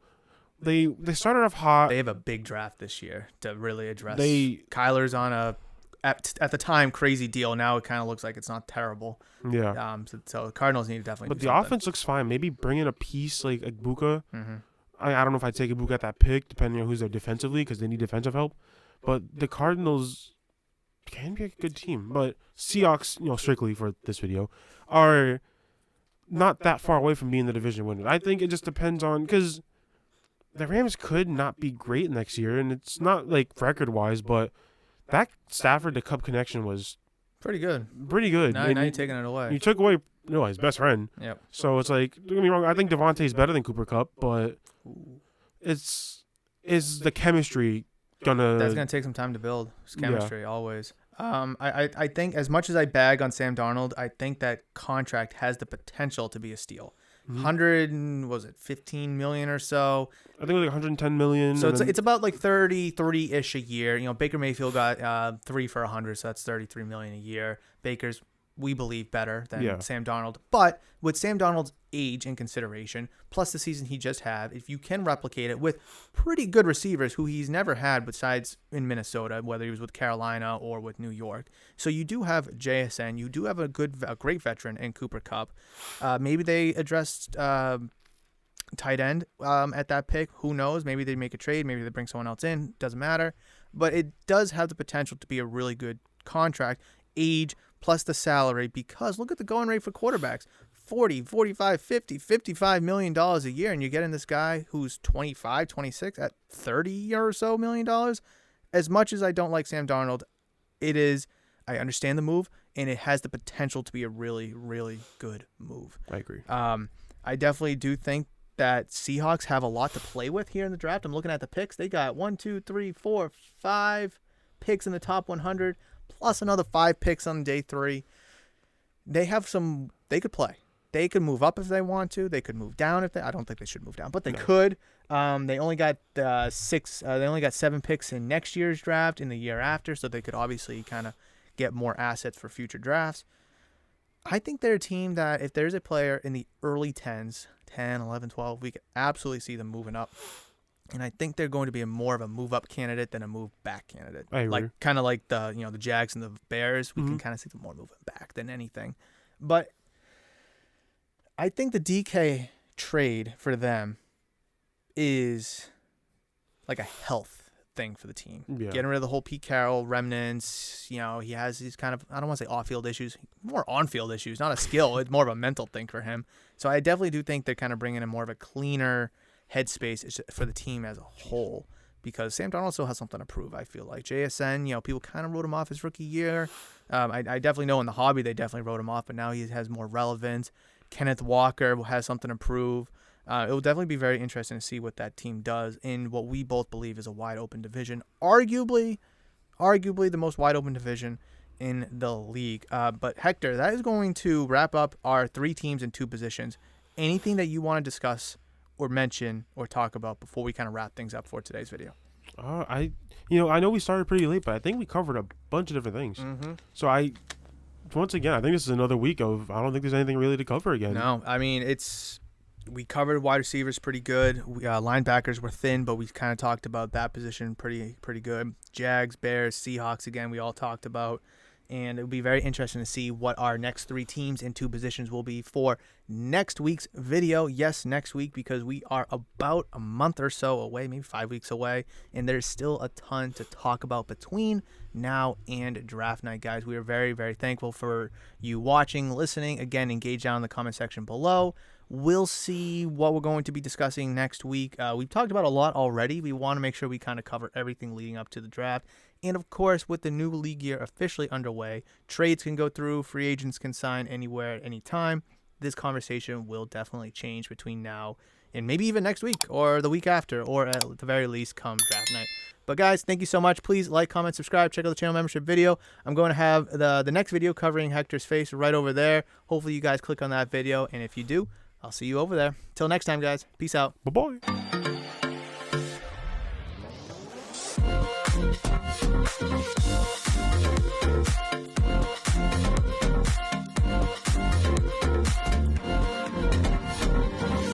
They started off hot. They have a big draft this year to really address. Kyler's on a at the time crazy deal. Now it kind of looks like it's not terrible. Yeah. So the Cardinals need to definitely. But do the something. offense looks fine. Maybe bring in a piece like Buka. Mm-hmm. I don't know if I'd take Buka at that pick, depending on who's there defensively, because they need defensive help. But the Cardinals can be a good team. But Seahawks, strictly for this video, are not that far away from being the division winner. I think it just depends on, because the Rams could not be great next year, and it's not like record-wise, but that Stafford to Cup connection was pretty good. Now you're taking it away. You took away his best friend. Yep. So it's like, don't get me wrong, I think Devontae's better than Cooper Kupp, but is the chemistry gonna... That's gonna take some time to build. It's chemistry always. I think as much as I bag on Sam Darnold, I think that contract has the potential to be a steal. 15 million or so. I think it was like 110 million. So it's about like 33-ish a year. Baker Mayfield got 3 for 100, so that's 33 million a year. Baker's, we believe, better than Sam Darnold. But with Sam Darnold's age in consideration, plus the season he just had, if you can replicate it with pretty good receivers who he's never had besides in Minnesota, whether he was with Carolina or with New York. So you do have JSN, you do have a great veteran in Cooper Kupp. Maybe they addressed tight end at that pick. Who knows? Maybe they make a trade. Maybe they bring someone else in. Doesn't matter. But it does have the potential to be a really good contract. Age plus the salary, because look at the going rate for quarterbacks. 40, 45, 50, $55 million a year, and you're getting this guy who's 25, 26 at $30 or so million. As much as I don't like Sam Darnold, I understand the move, and it has the potential to be a really, really good move. I agree. I definitely do think that Seahawks have a lot to play with here in the draft. I'm looking at the picks. They got 1, 2, 3, 4, 5 picks in the top 100, plus another 5 picks on day 3. They could play. They could move up if they want to. They could move down I don't think they should move down, but they could. They only got 7 picks in next year's draft, in the year after, so they could obviously kind of get more assets for future drafts. I think they're a team that if there's a player in the early 10s, 10, 11, 12, we could absolutely see them moving up. And I think they're going to be more of a move-up candidate than a move-back candidate. I agree. Like kind of like the Jags and the Bears. We can kind of see them more moving back than anything. But I think the DK trade for them is like a health thing for the team. Yeah. Getting rid of the whole Pete Carroll remnants. He has these kind of, I don't want to say off-field issues, more on-field issues, not a skill. It's more of a mental thing for him. So I definitely do think they're kind of bringing in more of a cleaner headspace for the team as a whole, because Sam Darnold still has something to prove. I feel like JSN, people kind of wrote him off his rookie year. I definitely know in the hobby they definitely wrote him off, but now he has more relevance. Kenneth Walker has something to prove. It will definitely be very interesting to see what that team does in what we both believe is a wide open division, arguably the most wide open division in the league. But Hector, that is going to wrap up our 3 teams and 2 positions. Anything that you want to discuss or mention or talk about before we kind of wrap things up for today's video? I know we started pretty late, but I think we covered a bunch of different things. So once again, I think this is another week of, I don't think there's anything really to cover again. No, I mean, we covered wide receivers pretty good. Linebackers were thin, but we kind of talked about that position pretty good. Jags, Bears, Seahawks, again, we all talked about. And it'll be very interesting to see what our next 3 teams and 2 positions will be for next week's video. Yes, next week, because we are about a month or so away, maybe 5 weeks away, and there's still a ton to talk about between now and draft night, guys. We are very, very thankful for you watching, listening. Again, engage down in the comment section below. We'll see what we're going to be discussing next week. We've talked about a lot already. We want to make sure we kind of cover everything leading up to the draft. And, of course, with the new league year officially underway, trades can go through, free agents can sign anywhere at any time. This conversation will definitely change between now and maybe even next week or the week after, or at the very least come draft night. But, guys, thank you so much. Please like, comment, subscribe. Check out the channel membership video. I'm going to have the next video covering Hector's face right over there. Hopefully you guys click on that video, and if you do, I'll see you over there. Till next time, guys. Peace out. Bye-bye. We'll be right back.